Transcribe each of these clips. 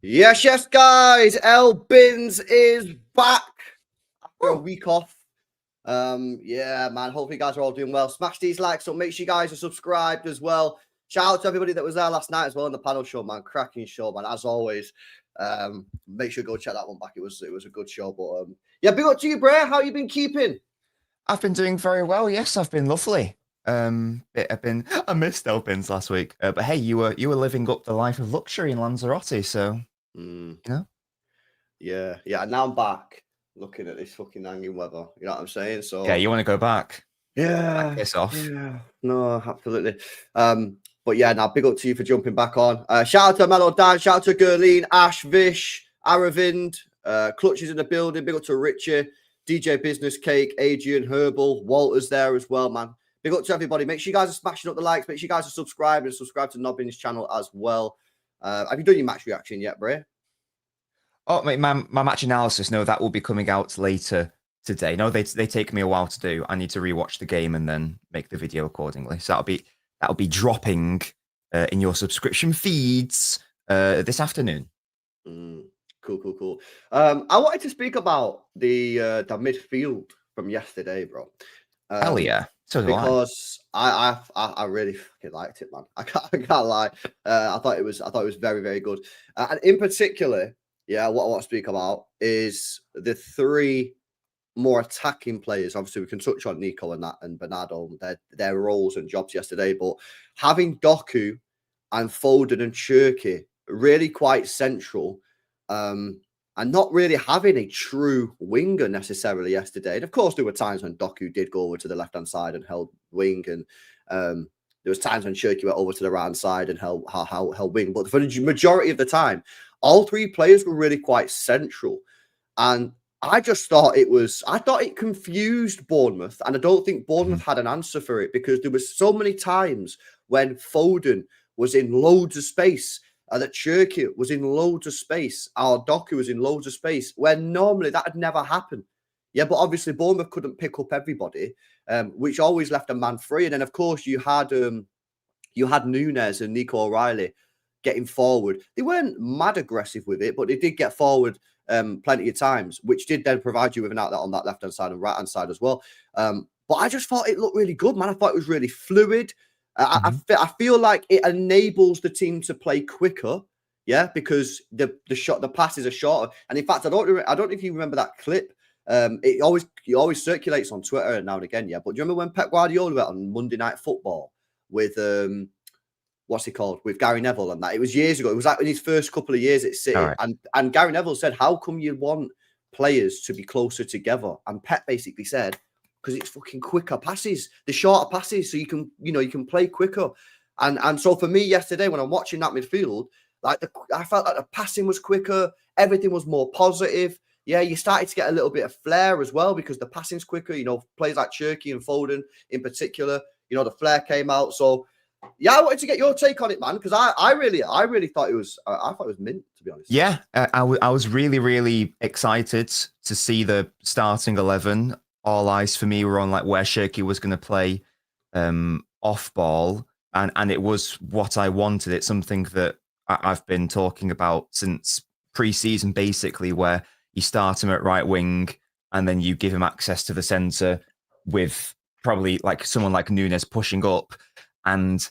Yes, guys. L Bins is back after a week off. Yeah, man. Hopefully, you guys are all doing well. Smash these likes up. Make sure you guys are subscribed as well. Shout out to everybody that was there last night as well in the panel show, man. Cracking show, man. As always. Make sure you go check that one back. It was a good show. But yeah, big up to you, Bray. How you been keeping? I've been doing very well. Yes, I've been lovely. I missed Elpins last week, but hey, you were living up the life of luxury in Lanzarote, so you know. Yeah. Now I'm back looking at this fucking hanging weather. You know what I'm saying? So Yeah, you want to go back? yeah, Piss off. yeah, no, absolutely. But yeah, now big up to you for jumping back on. Shout out to Mellow Dan, shout out to Gurleen, Ash, Vish, Aravind, Clutches in the building. Big up to Richie, DJ Business Cake, Adrian, Herbal, Walter's there as well, man. Big up to everybody. Make sure you guys are smashing up the likes. Make sure you guys are subscribed and subscribe to Nobbin's channel as well. Have you done your match reaction yet, Bray? Oh, my match analysis. No, that will be coming out later today. No, they take me a while to do. I need to rewatch the game and then make the video accordingly. So that'll be dropping in your subscription feeds this afternoon. Cool. I wanted to speak about the midfield from yesterday, bro. Hell yeah. So because I really fucking liked it, man. I can't lie. I thought it was very, very good. And in particular, yeah, what I want to speak about is the three more attacking players. Obviously, we can touch on Nico and that and Bernardo, their roles and jobs yesterday, but having Doku and Foden and Cherki really quite central, and not really having a true winger necessarily yesterday. And of course, there were times when Doku did go over to the left-hand side and held wing, and there was times when Cherki went over to the right-hand side and held wing. But for the majority of the time, all three players were really quite central. And I just thought it confused Bournemouth. And I don't think Bournemouth had an answer for it, because there was so many times when Foden was in loads of space, that Cherki was in loads of space, our Doku was in loads of space, where normally that had never happened. Yeah, but obviously Bournemouth couldn't pick up everybody, which always left a man free. And then, of course, you had Nunes and Nico O'Reilly getting forward. They weren't mad aggressive with it, but they did get forward plenty of times, which did then provide you with an outlet on that left-hand side and right-hand side as well. But I just thought it looked really good, man. I thought it was really fluid. I feel like it enables the team to play quicker, yeah, because the passes are shorter. And in fact, I don't know if you remember that clip. It always circulates on Twitter now and again, yeah. But do you remember when Pep Guardiola went on Monday Night Football with what's he called, with Gary Neville and that? It was years ago. It was like in his first couple of years at City, right. and Gary Neville said, "How come you want players to be closer together?" And Pep basically said, because it's fucking quicker passes, the shorter passes, so you can play quicker. And so for me yesterday, when I'm watching that midfield, I felt like the passing was quicker, everything was more positive. Yeah, you started to get a little bit of flair as well, because the passing's quicker. Players like Cherki and Foden in particular, the flair came out. So yeah, I wanted to get your take on it, man, because I really thought it was mint, to be honest. Yeah, I was really, really excited to see the starting 11. All eyes for me were on where Cherki was going to play off ball, and it was what I wanted. It's something that I've been talking about since pre-season, basically, where you start him at right wing and then you give him access to the centre with probably someone like Nunes pushing up. And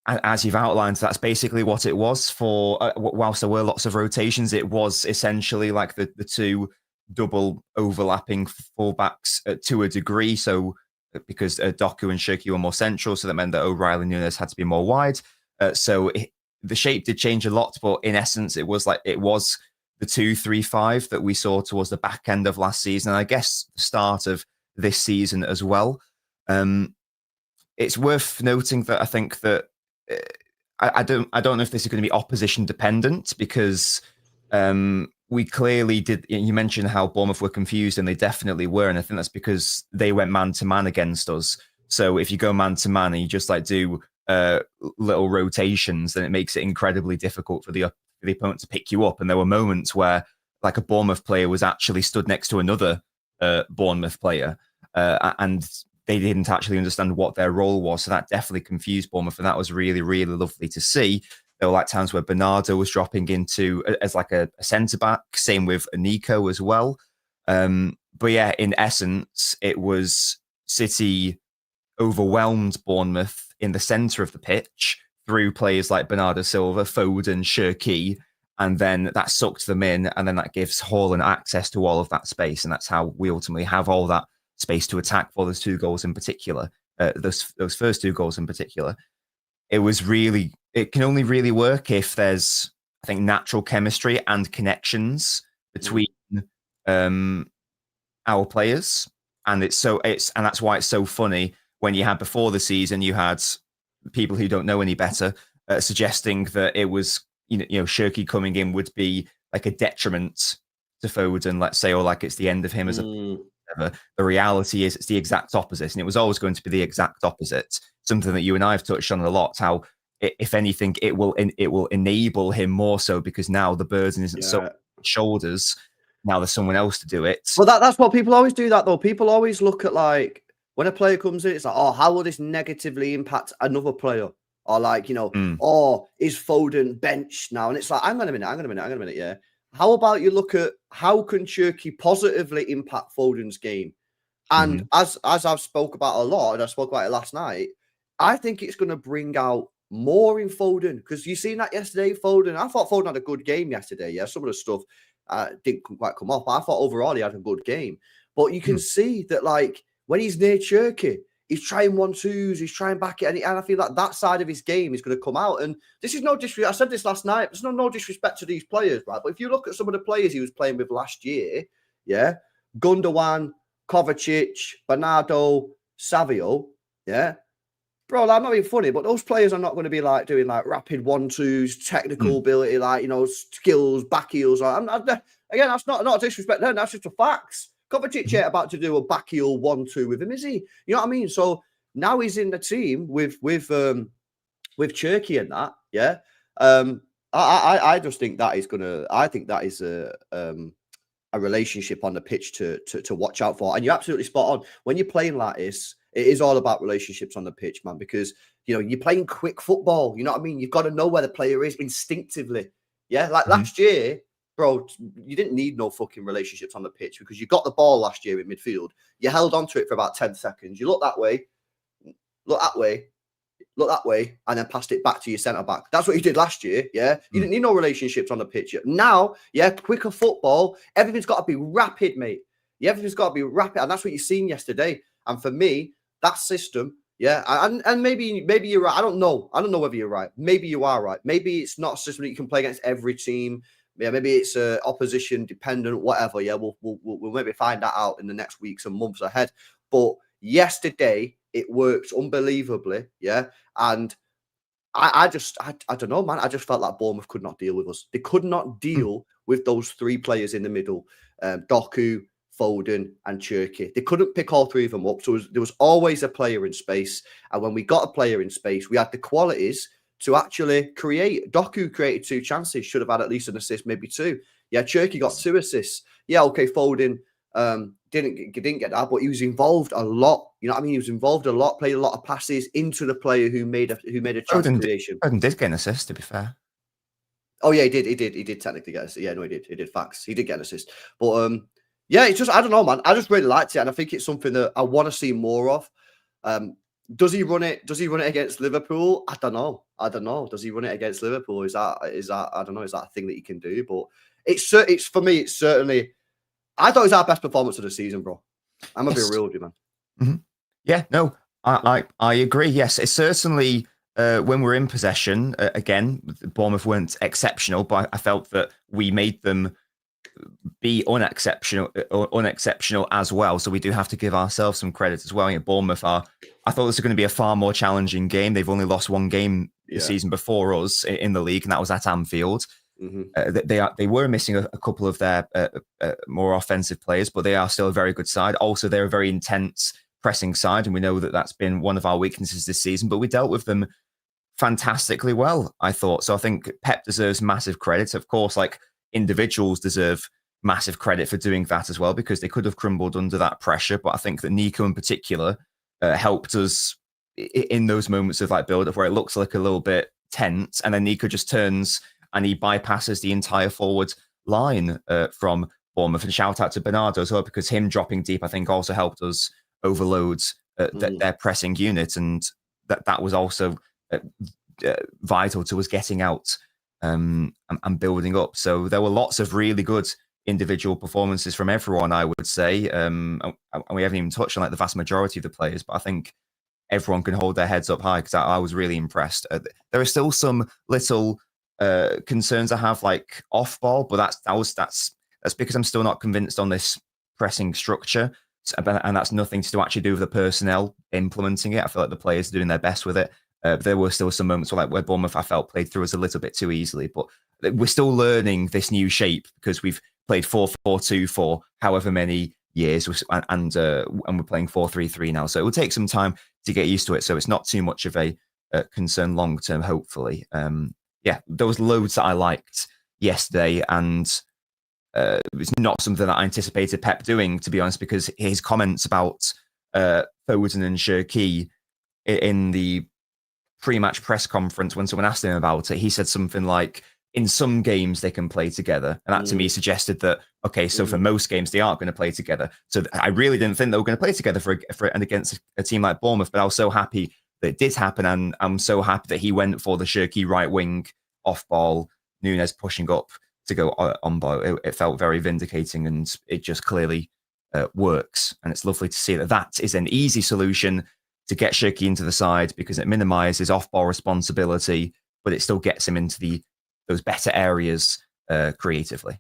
as you've outlined, that's basically what it was for. Whilst there were lots of rotations, it was essentially like the two double overlapping fullbacks to a degree. So because Doku and Cherki were more central, so that meant that O'Reilly and Nunes had to be more wide. The shape did change a lot, but in essence, it was the 2-3-5 that we saw towards the back end of last season, and I guess the start of this season as well. It's worth noting that I think that I don't know if this is going to be opposition dependent, because we clearly did. You mentioned how Bournemouth were confused, and they definitely were, and I think that's because they went man to man against us. So if you go man to man and you just do little rotations, then it makes it incredibly difficult for the opponent to pick you up. And there were moments where a Bournemouth player was actually stood next to another Bournemouth player, and they didn't actually understand what their role was. So that definitely confused Bournemouth, and that was really, really lovely to see. There were like times where Bernardo was dropping into as like a centre back. Same with Nico as well. But yeah, in essence, it was City overwhelmed Bournemouth in the centre of the pitch through players like Bernardo Silva, Foden, Cherki, and then that sucked them in, and then that gives Haaland access to all of that space, and that's how we ultimately have all that space to attack for those two goals in particular, those first two goals in particular. It can only really work if there's, I think, natural chemistry and connections between our players, and that's why it's so funny when you had before the season, you had people who don't know any better suggesting that it was, Cherki coming in would be like a detriment to Foden, let's say, or like it's the end of him as a player. The reality is it's the exact opposite, and it was always going to be the exact opposite. Something that you and I have touched on a lot, how if anything, it will enable him more so, because now the burden isn't so on his shoulders. Now there's someone else to do it. Well, that's what people always do. That though, people always look at like when a player comes in, it's like, oh, how will this negatively impact another player? Or like, oh, is Foden benched now? And it's like, hang on a minute, yeah. How about you look at how can Cherki positively impact Foden's game? And as I've spoke about a lot, and I spoke about it last night, I think it's going to bring out more in Foden, because you seen that yesterday, Foden. I thought Foden had a good game yesterday. Yeah, some of the stuff didn't quite come off, but I thought overall he had a good game. But you can see that, like, when he's near Cherki, he's trying 1-2s, he's trying back it, and I feel like that side of his game is going to come out. And this is no disrespect. I said this last night. There's no disrespect to these players, right? But if you look at some of the players he was playing with last year, yeah, Gundogan, Kovacic, Bernardo, Savio, yeah. Bro, I'm not being funny, but those players are not going to be like doing like rapid 1-2s, technical ability, like, skills, back heels. Again, that's not disrespect. No, that's just the facts. Kovacic ain't about to do a back heel 1-2 with him, is he? You know what I mean? So now he's in the team with Cherki and that. Yeah. I just think that is gonna. I think that is a relationship on the pitch to watch out for. And you're absolutely spot on. When you're playing like this, it is all about relationships on the pitch, man, because, you're playing quick football. You know what I mean? You've got to know where the player is instinctively. Yeah. Like last year, bro, you didn't need no fucking relationships on the pitch, because you got the ball last year in midfield. You held onto it for about 10 seconds. You look that way, and then passed it back to your centre-back. That's what you did last year, yeah? You didn't need no relationships on the pitch. Now, yeah, quicker football. Everything's got to be rapid, mate. Yeah, everything's got to be rapid, and that's what you've seen yesterday. And for me, that system, yeah, and maybe you're right. I don't know whether you're right. Maybe you are right. Maybe it's not a system that you can play against every team. Yeah, maybe it's opposition dependent, whatever. Yeah, we'll maybe find that out in the next weeks and months ahead. But yesterday, it worked unbelievably, yeah. And I don't know, man. I just felt like Bournemouth could not deal with us. They could not deal with those three players in the middle, Doku, Foden, and Cherki. They couldn't pick all three of them up. So there was always a player in space. And when we got a player in space, we had the qualities to actually create. Doku created 2 chances, should have had at least an assist, maybe 2. Yeah, Cherki got 2 assists. Yeah, okay, Foden didn't get that, but he was involved a lot. You know what I mean? He was involved a lot, played a lot of passes into the player who made a chance creation. Foden did get an assist, to be fair. Oh yeah, he did technically get an assist. Yeah, no, he did facts. He did get an assist. But yeah, it's just, I don't know, man. I just really liked it, and I think it's something that I want to see more of. Does he run it against Liverpool? I don't know. Does he run it against Liverpool? Is that I don't know, is that a thing that he can do? But it's for me, it's certainly, I thought it was our best performance of the season, bro. I'm gonna be real with you, man. Mm-hmm. Yeah, no, I agree. Yes, it's certainly when we're in possession. Again, Bournemouth weren't exceptional, but I felt that we made them be unexceptional as well. So we do have to give ourselves some credit as well. Bournemouth I thought this was going to be a far more challenging game. They've only lost one game the season before us in the league, and that was at Anfield. They were missing a couple of their more offensive players, but they are still a very good side. Also, they're a very intense pressing side, and we know that that's been one of our weaknesses this season, but we dealt with them fantastically well, I thought. So I think Pep deserves massive credit. Of course, like, individuals deserve massive credit for doing that as well, because they could have crumbled under that pressure. But I think that Nico in particular helped us in those moments of like build up where it looks like a little bit tense, and then Nico just turns and he bypasses the entire forward line from Bournemouth. And shout out to Bernardo as well, because him dropping deep, I think, also helped us overload their pressing unit, and that was also vital to us getting out and building up. So there were lots of really good individual performances from everyone, I would say, and we haven't even touched on like the vast majority of the players, but I think everyone can hold their heads up high, because I was really impressed. There are still some little concerns I have, like off ball, but that's because I'm still not convinced on this pressing structure, and that's nothing to do actually do with the personnel implementing it. I feel like the players are doing their best with it. There were still some moments where Bournemouth, I felt, played through us a little bit too easily, but we're still learning this new shape, because we've played 4-4-2 for however many years, and we're playing 4-3-3 now. So it will take some time to get used to it. So it's not too much of a concern long term, hopefully. Yeah, there was loads that I liked yesterday, and it's not something that I anticipated Pep doing, to be honest, because his comments about Foden and Cherki in the pre-match press conference, when someone asked him about it, he said something like, in some games they can play together. And that to me suggested that, okay, so for most games they aren't going to play together. So I really didn't think they were going to play together for and against a team like Bournemouth, but I was so happy that it did happen. And I'm so happy that he went for the Cherki right wing off ball, Nunes pushing up to go on ball. It felt very vindicating, and it just clearly works. And it's lovely to see that is an easy solution to get Cherki into the side, because it minimises off-ball responsibility, but it still gets him into those better areas creatively.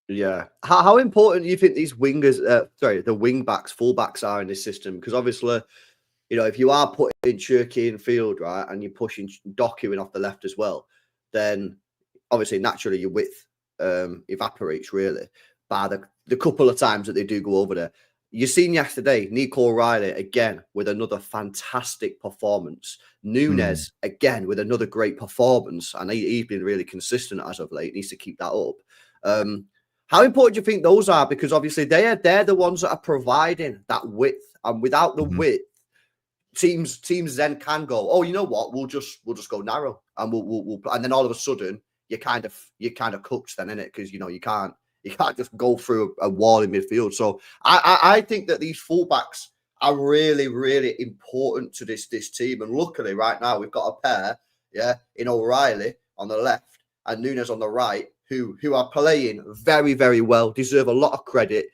Yeah. How important do you think these wingers, the wing backs, full backs are in this system? Because obviously, if you are putting Cherki in field, right, and you're pushing Doku in off the left as well, then obviously naturally your width evaporates really by the couple of times that they do go over there. You've seen yesterday, Nico O'Reilly again with another fantastic performance. Nunes again with another great performance, and he's been really consistent as of late. He needs to keep that up. How important do you think those are? Because obviously they're the ones that are providing that width, and without the width, teams then can go, oh, you know what? We'll just go narrow, and we'll and then all of a sudden you're kind of cooked then, innit? Because you can't just go through a wall in midfield. So I think that these fullbacks are really, really important to this team. And luckily, right now we've got a pair, in O'Reilly on the left and Nunes on the right, who are playing very, very well, deserve a lot of credit.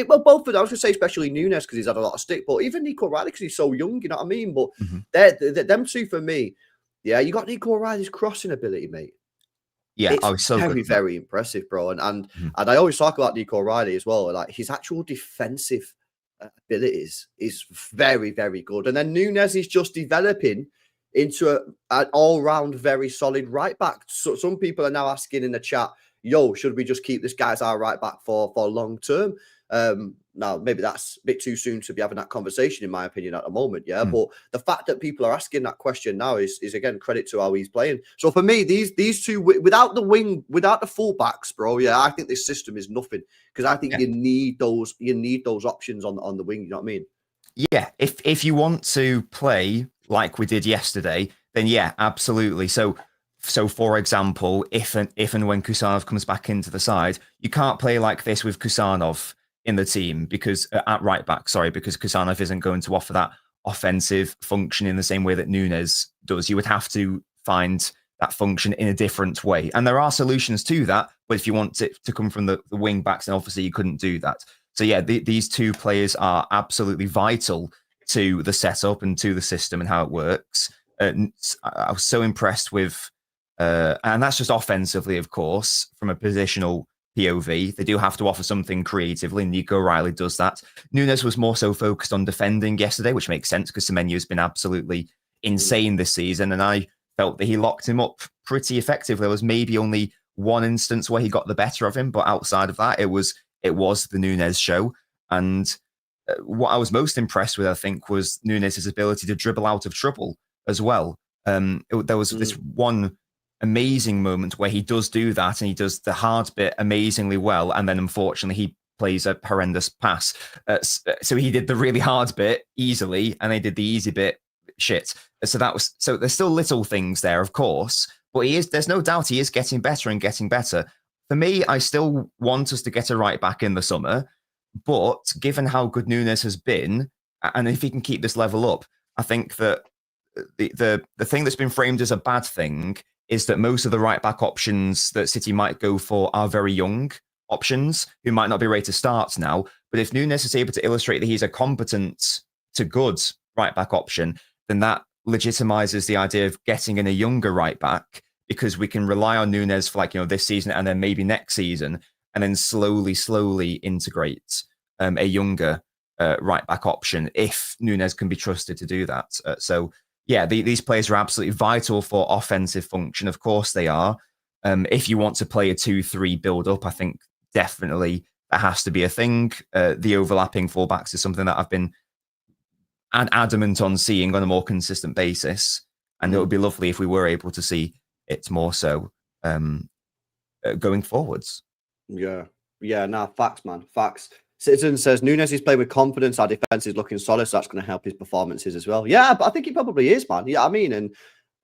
Well, both of them, I was going to say, especially Nunes, because he's had a lot of stick, but even Nico O'Reilly, because he's so young, you know what I mean? But they're them two for me. Yeah, you got Nico O'Reilly's crossing ability, mate. Yeah, it's so very, good. very impressive, bro. And I always talk about Nico O'Reilly as well. Like his actual defensive abilities is very, very good. And then Nunes is just developing into an all-round very solid right back. So some people are now asking in the chat, yo, should we just keep this guy as our right back for long term? Now, maybe that's a bit too soon to be having that conversation, in my opinion, at the moment. Yeah. But the fact that people are asking that question now is again, credit to how he's playing. So for me, these two, without the full backs, bro, yeah, I think this system is nothing, because I think you need those options on the wing. You know what I mean? Yeah. If you want to play like we did yesterday, then yeah, absolutely. So for example, if and when Kusanov comes back into the side, you can't play like this with Kusanov in the team, because at right back, because Kusanov isn't going to offer that offensive function in the same way that Nunes does. You would have to find that function in a different way. And there are solutions to that, but if you want it to come from the wing backs, then obviously you couldn't do that. So yeah, these two players are absolutely vital to the setup and to the system and how it works. I was so impressed with, and that's just offensively, of course, from a positional POV. They do have to offer something creatively. Nico O'Reilly does that. Nunes was more so focused on defending yesterday, which makes sense because Semenyo has been absolutely insane this season, and I felt that he locked him up pretty effectively. There was maybe only one instance where he got the better of him, but outside of that, it was the Nunes show. And what I was most impressed with, I think, was Nunes' ability to dribble out of trouble as well. There was this one amazing moment where he does do that, and he does the hard bit amazingly well, and then unfortunately he plays a horrendous pass. So he did the really hard bit easily, and they did the easy bit shit. So there's still little things there, of course, but there's no doubt he is getting better and getting better. For me, I still want us to get a right back in the summer, but given how good Nunes has been, and if he can keep this level up, I think that the thing that's been framed as a bad thing is that most of the right back options that City might go for are very young options who might not be ready to start now. But if Nunes is able to illustrate that he's a competent to good right back option, then that legitimizes the idea of getting in a younger right back, because we can rely on Nunes for this season and then maybe next season, and then slowly integrate a younger right back option if Nunes can be trusted to do that. So yeah, these players are absolutely vital for offensive function. Of course they are. If you want to play a 2-3 build up, I think definitely that has to be a thing. The overlapping fullbacks is something that I've been adamant on seeing on a more consistent basis. And it would be lovely if we were able to see it more so going forwards. Yeah. Nah, facts, man. Facts. Citizen says Nunes is playing with confidence. Our defense is looking solid, so that's going to help his performances as well. Yeah, but I think he probably is, man. Yeah, I mean, and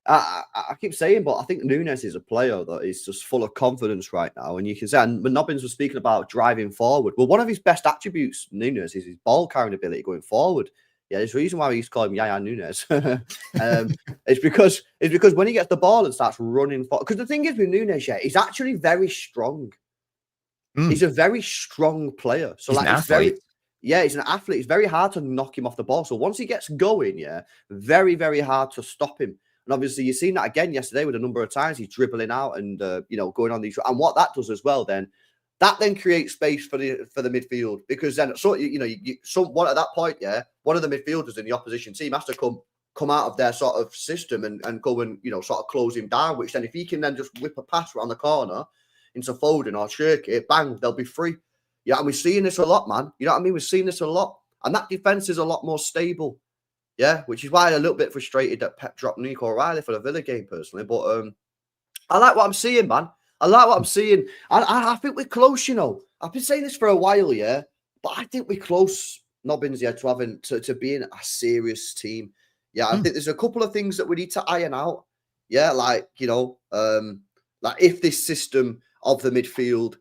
I keep saying, but I think Nunes is a player that is just full of confidence right now. And you can say, and when Nobbins was speaking about driving forward, well, one of his best attributes, Nunes, is his ball carrying ability going forward. Yeah, there's a reason why we used to call him Yaya Nunes. It's because when he gets the ball and starts running forward, because the thing is with Nunes, yeah, he's actually very strong. He's a very strong player. So he's like, an athlete. He's an athlete. It's very hard to knock him off the ball. So once he gets going, yeah, very, very hard to stop him. And obviously, you've seen that again yesterday with a number of times he's dribbling out and going on these. And what that does as well, then creates space for the midfield, because then at that point, yeah, one of the midfielders in the opposition team has to come out of their sort of system and go and sort of close him down. Which then, if he can then just whip a pass around the corner into Foden or Shirky, bang, they'll be free. Yeah, and we're seeing this a lot, man. You know what I mean? We're seeing this a lot, and that defense is a lot more stable. Yeah, which is why I'm a little bit frustrated that Pep dropped Nico O'Reilly for the Villa game personally. But I like what I'm seeing, man. I like what I'm seeing. I think we're close, I've been saying this for a while, yeah, but I think we're close, Nobbins, yeah, to being a serious team. Yeah, I think there's a couple of things that we need to iron out. Yeah, like if this system of the midfield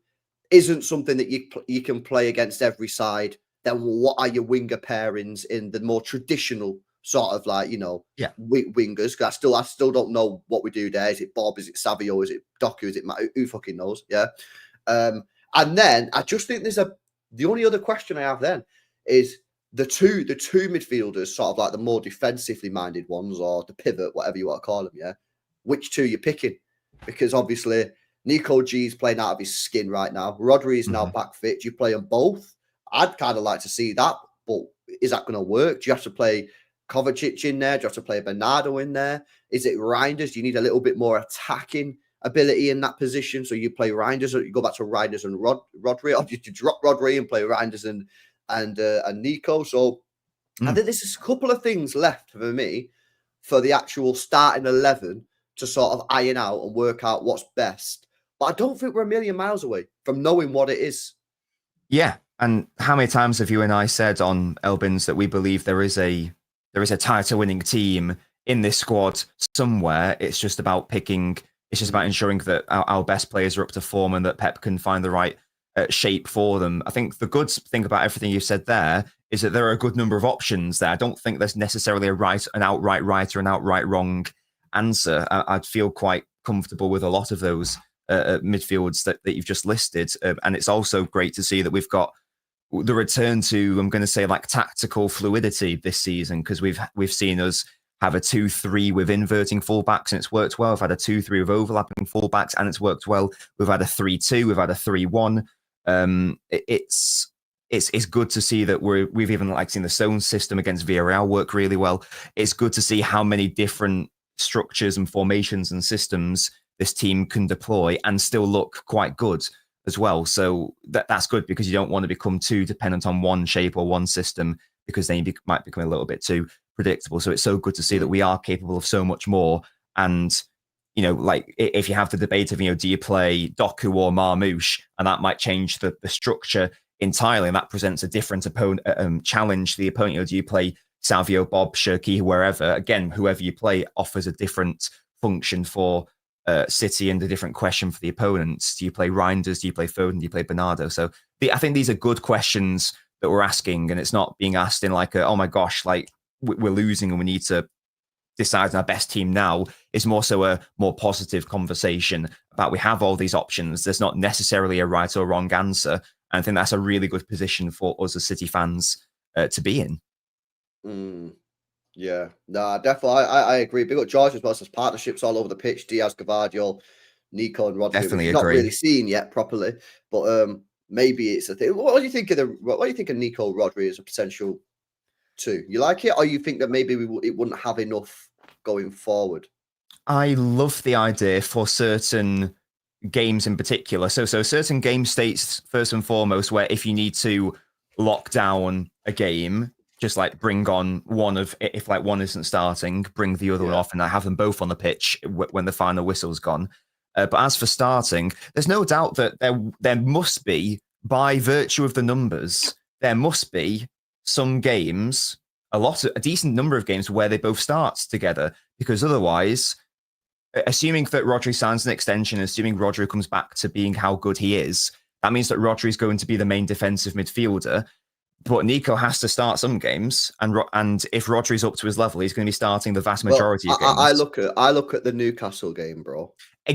isn't something that you can play against every side, then what are your winger pairings in the more traditional sort of wingers? Because I still don't know what we do there. Is it Bob? Is it Savio? Is it Doku? Is it Matt? Who fucking knows? Yeah. And then I just think the only other question I have then is the two midfielders, sort of like the more defensively minded ones, or the pivot, whatever you want to call them. Yeah. Which two you're picking? Because obviously Nico G's playing out of his skin right now. Rodri is now back fit. Do you play them both? I'd kind of like to see that, but is that going to work? Do you have to play Kovacic in there? Do you have to play Bernardo in there? Is it Reinders? Do you need a little bit more attacking ability in that position? So you play Reinders, or you go back to Reinders and Rodri, or do you drop Rodri and play Reinders and Nico? So I think there's a couple of things left for me for the actual starting 11 to sort of iron out and work out what's best. But I don't think we're a million miles away from knowing what it is. Yeah. And how many times have you and I said on Elbins that we believe there is a title winning team in this squad somewhere? It's just about ensuring that our best players are up to form and that Pep can find the right shape for them. I think the good thing about everything you said there is that there are a good number of options there. I don't think there's necessarily an outright right or an outright wrong answer. I'd feel quite comfortable with a lot of those midfields that you've just listed. And it's also great to see that we've got the return to, I'm going to say, like tactical fluidity this season, because we've seen us have a 2-3 with inverting fullbacks and it's worked well. We've had a 2-3 with overlapping fullbacks and it's worked well. We've had a 3-2, we've had a 3-1. It's good to see that we've even seen the Stone system against Villarreal work really well. It's good to see how many different structures and formations and systems this team can deploy and still look quite good as well. So that's good, because you don't want to become too dependent on one shape or one system, because then you might become a little bit too predictable. So it's so good to see that we are capable of so much more. And, if you have the debate of, do you play Doku or Marmoush, and that might change the structure entirely, and that presents a different opponent challenge to the opponent. Do you play Savio, Bob, Shirky, wherever. Again, whoever you play offers a different function for City and a different question for the opponents. Do you play Reinders? Do you play Foden? Do you play Bernardo? So I think these are good questions that we're asking, and it's not being asked in like, oh my gosh, like we're losing and we need to decide on our best team now. It's more so a more positive conversation about we have all these options. There's not necessarily a right or wrong answer. And I think that's a really good position for us as City fans to be in. Yeah, no, definitely. I agree. Big up George as well. There's partnerships all over the pitch. Diaz, Guardiola, Nico, and Rodri, Definitely which is not agree. really seen yet properly. But maybe it's a thing. What do you think of Nico Rodri as a potential two? You like it, or you think that maybe it wouldn't have enough going forward? I love the idea for certain games in particular. So certain game states, first and foremost, where if you need to lock down a game, just like bring on one of, if like one isn't starting, bring the other one off and have them both on the pitch when the final whistle's gone. But as for starting, there's no doubt that there must be, by virtue of the numbers, there must be some games, a decent number of games where they both start together, because otherwise, assuming that Rodri signs an extension, assuming Rodri comes back to being how good he is, that means that Rodri is going to be the main defensive midfielder. But Nico has to start some games, and if Rodri's up to his level, he's going to be starting the vast majority of games. I look at the Newcastle game, bro. A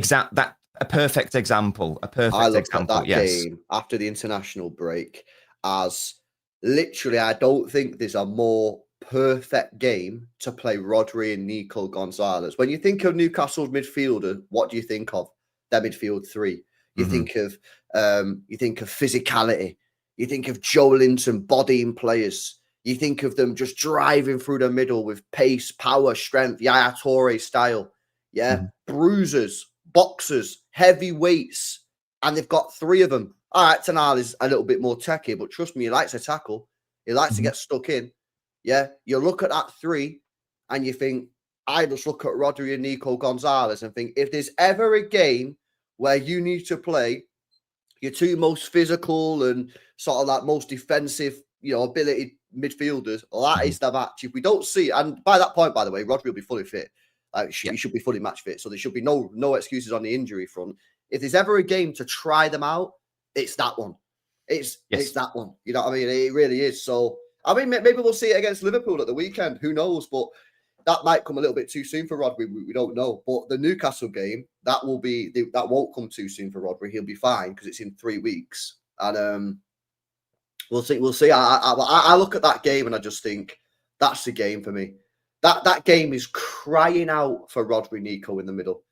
perfect example. At that game after the international break as literally, I don't think there's a more perfect game to play Rodri and Nico Gonzalez. When you think of Newcastle's midfielder, what do you think of? Their midfield three. You think of physicality. You think of Joelinton bodying players. You think of them just driving through the middle with pace, power, strength, Yaya Toure style. Yeah. Bruisers, boxers, heavy weights. And they've got three of them. All right, Tanal is a little bit more techy, but trust me, he likes to tackle. He likes to get stuck in. Yeah. You look at that three and you think, I just look at Rodri and Nico Gonzalez and think, if there's ever a game where you need to play your two most physical and sort of like most defensive, ability midfielders, that is the match. If we don't see, and by that point, by the way, Rodri will be fully fit. He should be fully match fit. So there should be no excuses on the injury front. If there's ever a game to try them out, it's that one. It's that one. You know what I mean? It really is. So, I mean, maybe we'll see it against Liverpool at the weekend. Who knows? But that might come a little bit too soon for Rodri. We don't know. But the Newcastle game, that won't come too soon for Rodri. He'll be fine because it's in 3 weeks. And we'll see. We'll see. I look at that game and I just think that's the game for me. That game is crying out for Rodri Nico in the middle.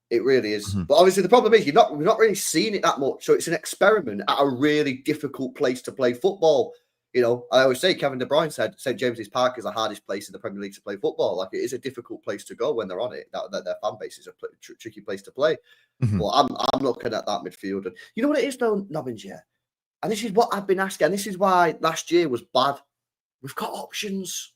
It really is. But obviously the problem is we've not really seen it that much. So it's an experiment at a really difficult place to play football. I always say Kevin De Bruyne said St. James's Park is the hardest place in the Premier League to play football. Like, it is a difficult place to go when they're on it. That their fan base is a tricky place to play. But I'm looking at that midfield. And you know what it is though, Nobbins, yeah? And this is what I've been asking. And this is why last year was bad. We've got options.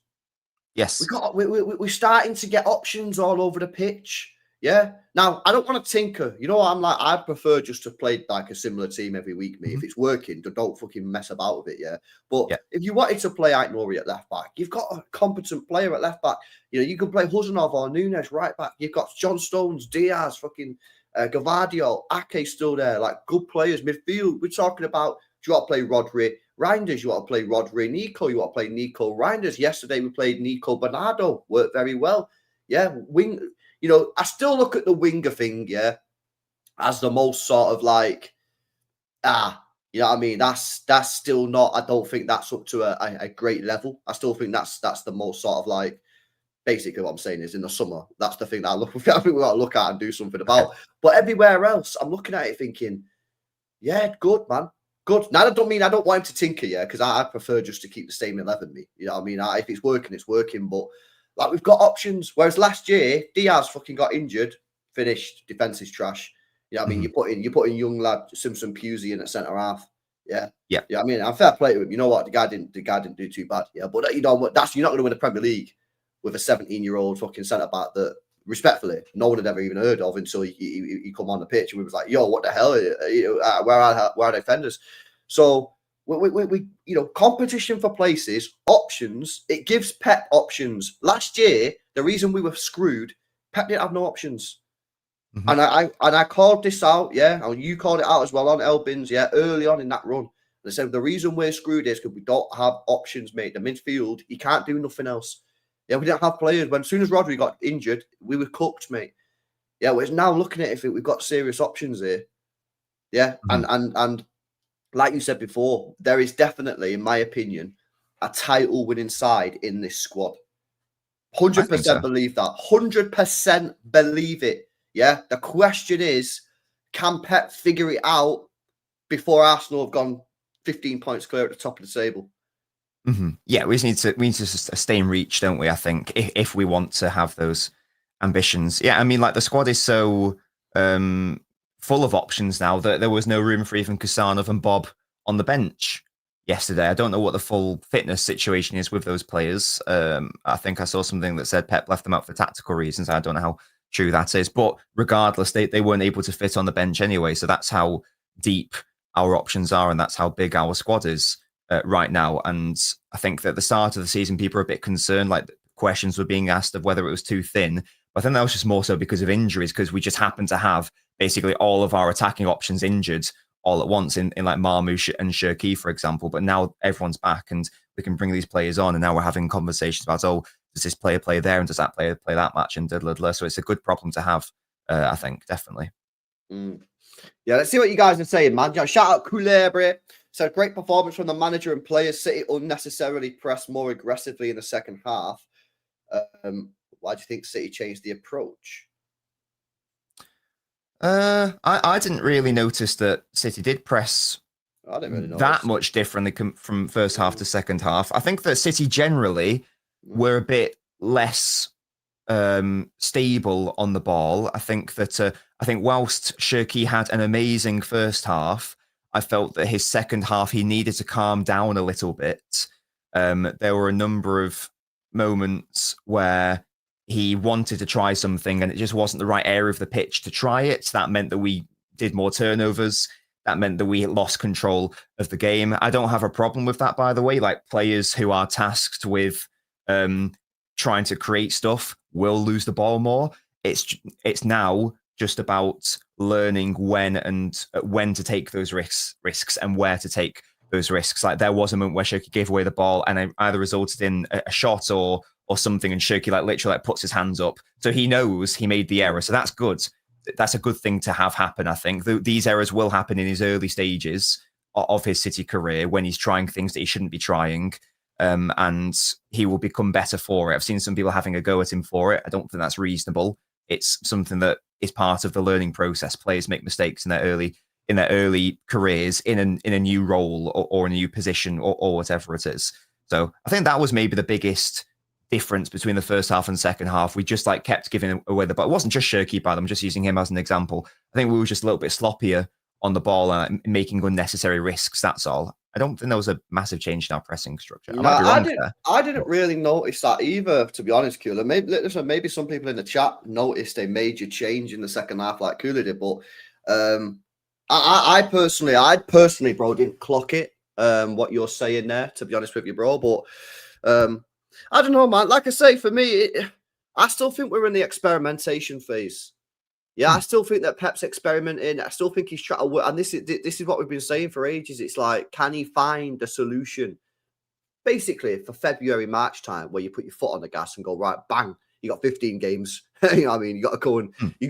Yes. We're starting to get options all over the pitch. Yeah. Now, I don't want to tinker. You know what I'm like? I prefer just to play like a similar team every week, mate. If it's working, don't fucking mess about with it, yeah? But if you wanted to play Aït-Nouri at left back, you've got a competent player at left back. You can play Huzanov or Nunes right back. You've got John Stones, Diaz, fucking Gavadio, Ake still there. Like, good players. Midfield, we're talking about, do you want to play Rodri Reinders? You want to play Rodri Nico? You want to play Nico Reinders? Yesterday, we played Nico Bernardo. Worked very well. Yeah, wing... I still look at the winger thing, yeah, as the most sort of like, you know what I mean? That's still not, I don't think that's up to a great level. I still think that's the most sort of like, basically what I'm saying is in the summer, that's the thing that I think we've got to look at and do something about. But everywhere else, I'm looking at it thinking, yeah, good, man. Good. Now, I don't want him to tinker, yeah, because I prefer just to keep the same 11, me. You know what I mean? If it's working, it's working, but like, we've got options. Whereas last year, Diaz fucking got injured, finished, defense is trash. You know what I mean? You put in young lad Simpson Pusey in at centre half. Yeah. Yeah. Yeah. I mean, I'm fair play to him. You know what? The guy didn't do too bad. Yeah. But you're not going to win the Premier League with a 17-year-old fucking centre back that, respectfully, no one had ever even heard of until he come on the pitch and we was like, yo, what the hell? Where are defenders? So competition for places, options. It gives Pep options. Last year, the reason we were screwed, Pep didn't have no options. Mm-hmm. And I called this out, yeah, and you called it out as well on Elbins, yeah, early on in that run. They said the reason we're screwed is because we don't have options, mate. The midfield, you can't do nothing else. Yeah, we didn't have players. As soon as Rodri got injured, we were cooked, mate. Yeah, we're now looking at if we've got serious options here. Yeah, and like you said before, there is definitely, in my opinion, a title-winning side in this squad. 100% believe that. 100% believe it. Yeah. The question is, can Pep figure it out before Arsenal have gone 15 points clear at the top of the table? Mm-hmm. Yeah, we need to stay in reach, don't we? I think if we want to have those ambitions. Yeah, I mean, like the squad is so full of options now that there was no room for even Kusanov and Bob on the bench yesterday. I don't know what the full fitness situation is with those players. I think I saw something that said Pep left them out for tactical reasons. I don't know how true that is, but regardless, they weren't able to fit on the bench anyway. So that's how deep our options are, and that's how big our squad is right now. And I think that at the start of the season, people are a bit concerned, like questions were being asked of whether it was too thin. But I think that was just more so because of injuries, because we just happened to have basically all of our attacking options injured all at once in like Marmoush and Cherki, for example. But now everyone's back and we can bring these players on. And now we're having conversations about, oh, does this player play there? And does that player play that match? And so it's a good problem to have, I think, definitely. Yeah, let's see what you guys are saying, man. Shout out Coulebre. So great performance from the manager and players. City unnecessarily pressed more aggressively in the second half. Why do you think City changed the approach? I didn't really notice that City did press I didn't really that much differently from first half to second half. I think that City generally were a bit less stable on the ball. I think whilst Cherki had an amazing first half, I felt that his second half he needed to calm down a little bit. There were a number of moments where he wanted to try something and it just wasn't the right area of the pitch to try it. That meant that we did more turnovers. That meant that we lost control of the game. I don't have a problem with that, by the way. Like players who are tasked with trying to create stuff will lose the ball more. It's now just about learning when to take those risks and where to take those risks. Like there was a moment where Cherki gave away the ball and it either resulted in a shot or something, and Cherki literally puts his hands up, so he knows he made the error. So that's good. That's a good thing to have happen. I think these errors will happen in his early stages of his City career when he's trying things that he shouldn't be trying. And he will become better for it. I've seen some people having a go at him for it. I don't think that's reasonable. It's something that is part of the learning process. Players make mistakes in their early careers in a new role or a new position or whatever it is. So I think that was maybe the biggest difference between the first half and second half. We just kept giving away the ball. It wasn't just Cherki, by them. I'm just using him as an example. I think we were just a little bit sloppier on the ball and making unnecessary risks. That's all. I don't think there was a massive change in our pressing structure. I didn't really notice that either, to be honest, Kula. Maybe some people in the chat noticed a major change in the second half like Kula did, but I personally, bro, didn't clock it, what you're saying there, to be honest with you, bro. But I don't know, man. Like I say, for me, I still think we're in the experimentation phase. Yeah, I still think that Pep's experimenting. I still think he's trying to work. And this is what we've been saying for ages. It's like, can he find a solution? Basically, for February, March time, where you put your foot on the gas and go, right, bang, you got 15 games. You know what I mean? You got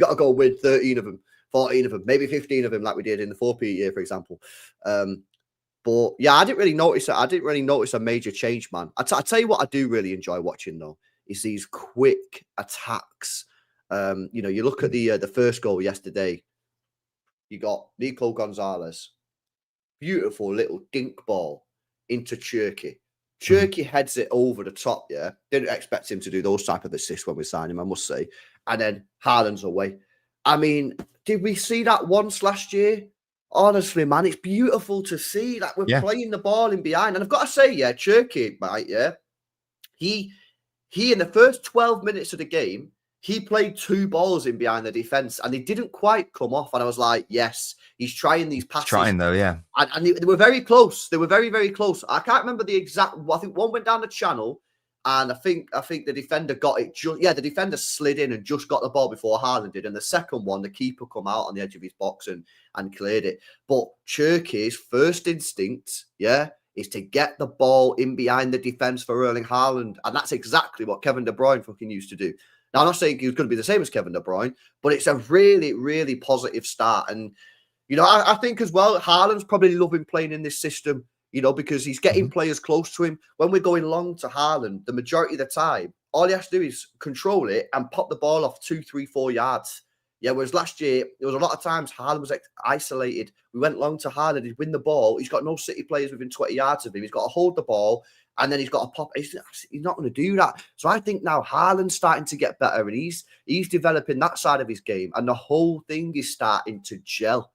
to go win 13 of them, 14 of them, maybe 15 of them, like we did in the 4P year, for example. But yeah, I didn't really notice it. I didn't really notice a major change, man. I tell you what I do really enjoy watching, though, is these quick attacks. You look at the first goal yesterday. You got Nico Gonzalez, beautiful little dink ball into Cherki. Cherki heads it over the top. Yeah, didn't expect him to do those type of assists when we signed him, I must say. And then Haaland's away. I mean, did we see that once last year? Honestly, man, it's beautiful to see that we're playing the ball in behind. And I've got to say, Cherki, right, he in the first 12 minutes of the game, he played 2 balls in behind the defense and they didn't quite come off. And I was like, yes, he's trying these passes. He's trying though, yeah. And they were very close. They were very, very close. I can't remember the exact. I think one went down the channel, and I think the defender got it. The defender slid in and just got the ball before Haaland did. And the second one, the keeper come out on the edge of his box and cleared it. But Cherky's first instinct, is to get the ball in behind the defense for Erling Haaland, and that's exactly what Kevin De Bruyne fucking used to do. Now, I'm not saying he was going to be the same as Kevin De Bruyne, but it's a really, really positive start. And I think as well, Haaland's probably loving playing in this system, because he's getting players close to him. When we're going long to Haaland, the majority of the time, all he has to do is control it and pop the ball off 2, 3, 4 yards. Yeah, whereas last year, there was a lot of times Haaland was isolated. We went long to Haaland, he'd win the ball. He's got no City players within 20 yards of him. He's got to hold the ball, and then he's got to pop. He's not going to do that. So I think now Haaland's starting to get better, and he's developing that side of his game, and the whole thing is starting to gel.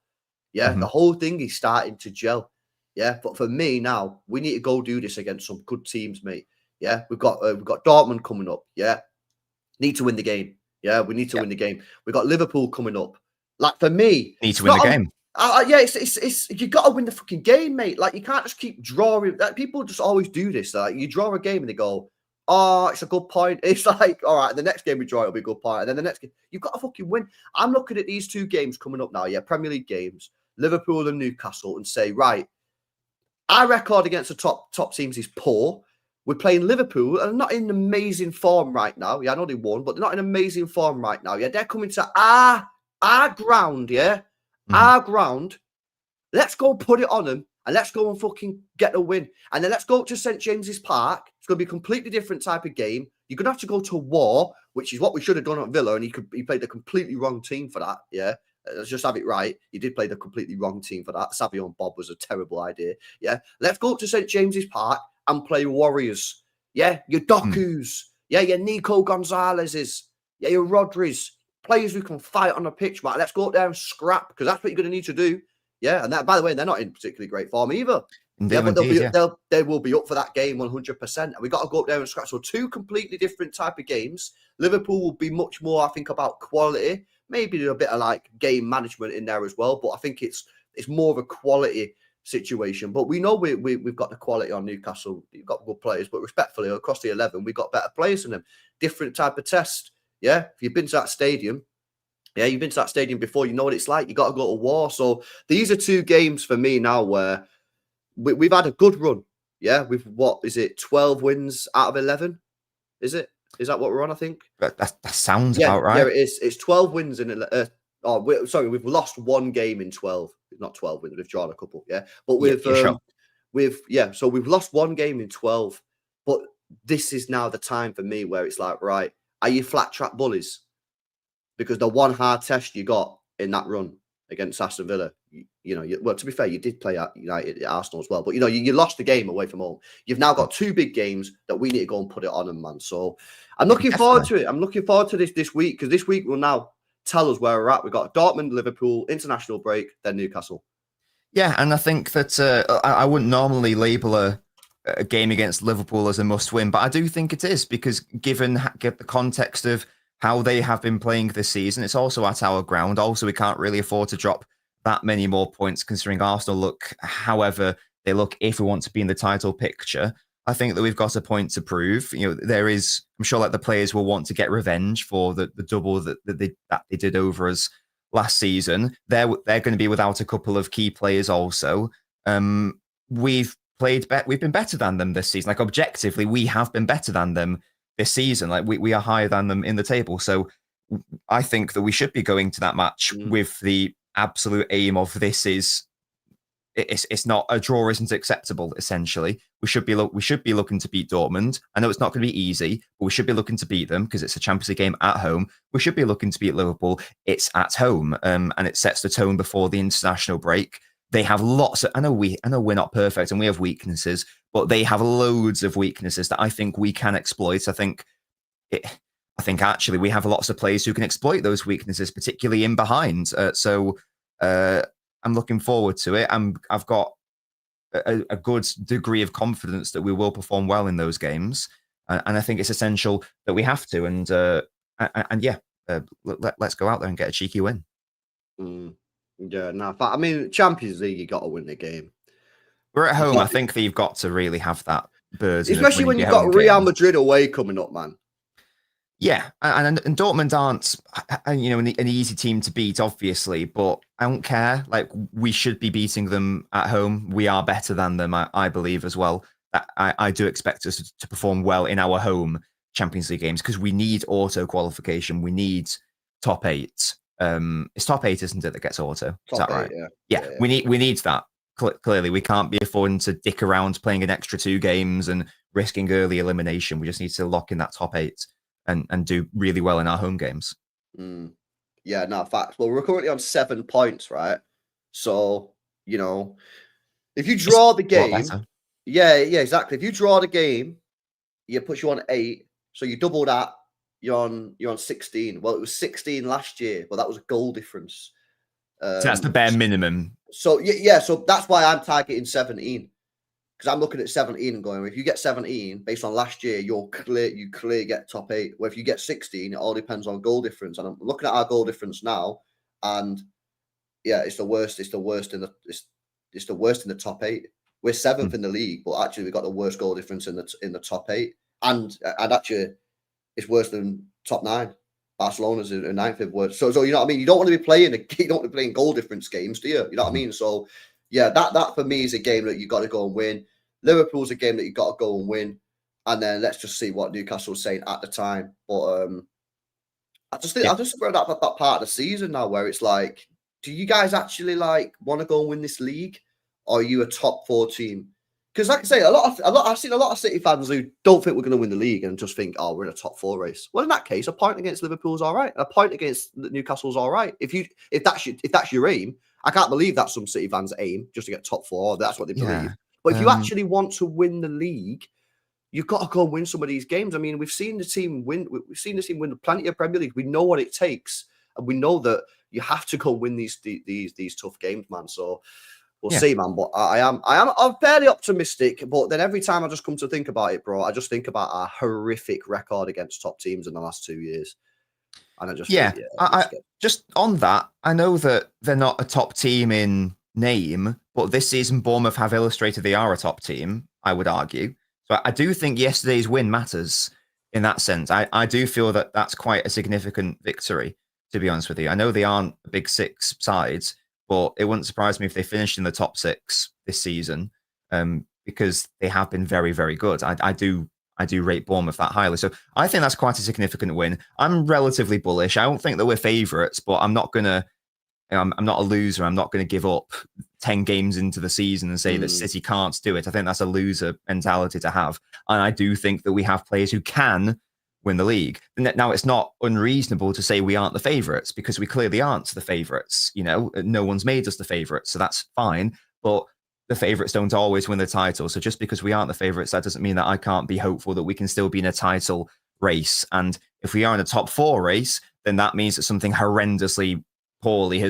Yeah, the whole thing is starting to gel. Yeah, but for me now, we need to go do this against some good teams, mate. Yeah, we've got Dortmund coming up. Yeah, need to win the game. Yeah, we need to win the game. We've got Liverpool coming up. Like, for me, need to win the game. It's you got to win the fucking game, mate. Like, you can't just keep drawing. Like, people just always do this. Like, you draw a game and they go, "Oh, it's a good point." It's like, all right, the next game we draw, it'll be a good point. And then the next game, you've got to fucking win. I'm looking at these 2 games coming up now. Yeah, Premier League games, Liverpool and Newcastle, and say, right, our record against the top teams is poor. We're playing Liverpool and not in amazing form right now. Yeah, I know they won, but they're not in amazing form right now. Yeah, they're coming to our ground, yeah? Our ground. Let's go put it on them and let's go and fucking get a win. And then let's go to St. James's Park. It's going to be a completely different type of game. You're going to have to go to war, which is what we should have done at Villa, and he played the completely wrong team for that, yeah? Let's just have it right. He did play the completely wrong team for that. Savion Bob was a terrible idea, yeah? Let's go to St. James's Park and play Warriors. Yeah, your Dokus. Yeah, your Nico Gonzalez's. Yeah, your Rodri's. Players who can fight on the pitch, right? Let's go up there and scrap, because that's what you're going to need to do. Yeah, and that, by the way, they're not in particularly great form either. They will be up for that game 100%. And we got to go up there and scrap. So 2 completely different type of games. Liverpool will be much more, I think, about quality. Maybe a bit of like game management in there as well. But I think it's more of a quality situation. But we know we've got the quality on Newcastle. You've got good players, but respectfully, across the 11, we've got better players than them. Different type of test. Yeah, if you've been to that stadium, you've been to that stadium before, you know what it's like. You got to go to war. So these are 2 games for me now where we've had a good run. Yeah, with 12 wins out of 11? Is it? Is that what we're on? I think that sounds about right. Yeah, it is. It's 12 wins in. We've lost 1 game in 12. Not 12 wins. We've drawn a couple. Yeah, but so we've lost 1 game in 12. But this is now the time for me where it's like, right, are you flat track bullies? Because the one hard test you got in that run against Aston Villa, well, to be fair, you did play at United, at Arsenal as well, but you lost the game away from home. You've now got 2 big games that we need to go and put it on them, man. So I'm looking forward to it. I'm looking forward to this week, because this week will now tell us where we're at. We've got Dortmund, Liverpool, international break, then Newcastle. Yeah, and I think that I wouldn't normally label a game against Liverpool as a must-win, but I do think it is, because given the context of how they have been playing this season, it's also at our ground. Also, we can't really afford to drop that many more points, considering Arsenal look however they look if we want to be in the title picture. I think that we've got a point to prove. I'm sure like the players will want to get revenge for the double that they did over us last season. They're going to be without a couple of key players also. We've been better than them this season. Like, objectively, we have been better than them this season. Like, we are higher than them in the table. So I think that we should be going to that match with the absolute aim of it's not a draw isn't acceptable. Essentially, we should be looking to beat Dortmund. I know it's not going to be easy, but we should be looking to beat them because it's a Champions League game at home. We should be looking to beat Liverpool. It's at home, and it sets the tone before the international break. They have lots of. I know we're not perfect and we have weaknesses, but they have loads of weaknesses that I think we can exploit. I think actually we have lots of players who can exploit those weaknesses, particularly in behind. So I'm looking forward to it. I've got a good degree of confidence that we will perform well in those games, and I think it's essential that we have to. And yeah, let's go out there and get a cheeky win. Yeah, no. I mean, Champions League, you got to win the game. We're at home. I think that you've got to really have that burden, especially when you've got Real Madrid away coming up, man. Yeah, and Dortmund aren't, an easy team to beat, obviously, but I don't care. Like, we should be beating them at home. We are better than them, I believe, as well. I do expect us to perform well in our home Champions League games because we need auto qualification. We need top 8. It's top 8, isn't it, that gets auto? Is that right? Yeah. We need that. Clearly, we can't be affording to dick around playing an extra 2 games and risking early elimination. We just need to lock in that top 8. And do really well in our home games. Yeah, no, facts. Well, we're currently on 7 points, right? So, if you draw the game, yeah, exactly. If you draw the game, it puts you on 8. So you double that, you're on 16. Well, it was 16 last year, but that was a goal difference. So that's the bare minimum. So yeah, so that's why I'm targeting 17. Because I'm looking at 17 and going, if you get 17 based on last year, you clear get top 8. Well, if you get 16, it all depends on goal difference. And I'm looking at our goal difference now, and yeah, it's the worst. It's the worst in the top 8. We're 7th in the league, but actually we've got the worst goal difference in the top 8, and actually it's worse than top 9. Barcelona's in 9th worst. So you know what I mean. You don't want to be playing goal difference games, do you? You know what I mean. So yeah, that for me is a game that you got to go and win. Liverpool's a game that you got to go and win, and then let's just see what Newcastle was saying at the time. But I just think we're at that part of the season now where it's like, do you guys actually want to go and win this league, or are you a top 4 team? Because like I say, I've seen a lot of City fans who don't think we're going to win the league and just think, oh, we're in a top 4 race. Well, in that case, a point against Liverpool's all right. A point against Newcastle's all right. If that's your aim, I can't believe that's some City fans' aim just to get top 4. That's what they believe. But if you actually want to win the league, you've got to go and win some of these games. I mean, we've seen the team win. We've seen the team win plenty of Premier League. We know what it takes, and we know that you have to go win these tough games, man. So we'll see, man. But I'm fairly optimistic. But then every time I just come to think about it, bro, I just think about our horrific record against top teams in the last 2 years. And I just just on that, I know that they're not a top team in name, but this season Bournemouth have illustrated they are a top team, I would argue. So I do think yesterday's win matters in that sense. I do feel that that's quite a significant victory, to be honest with you. I know they aren't a big 6 sides, but it wouldn't surprise me if they finished in the top 6 this season, because they have been very, very good. I do rate Bournemouth that highly. So I think that's quite a significant win. I'm relatively bullish. I don't think that we're favourites, but I'm not a loser. I'm not going to give up 10 games into the season and say that City can't do it. I think that's a loser mentality to have. And I do think that we have players who can win the league. Now, it's not unreasonable to say we aren't the favourites, because we clearly aren't the favourites. No one's made us the favourites, so that's fine. But the favourites don't always win the title. So just because we aren't the favourites, that doesn't mean that I can't be hopeful that we can still be in a title race. And if we are in a top 4 race, then that means that something horrendously poorly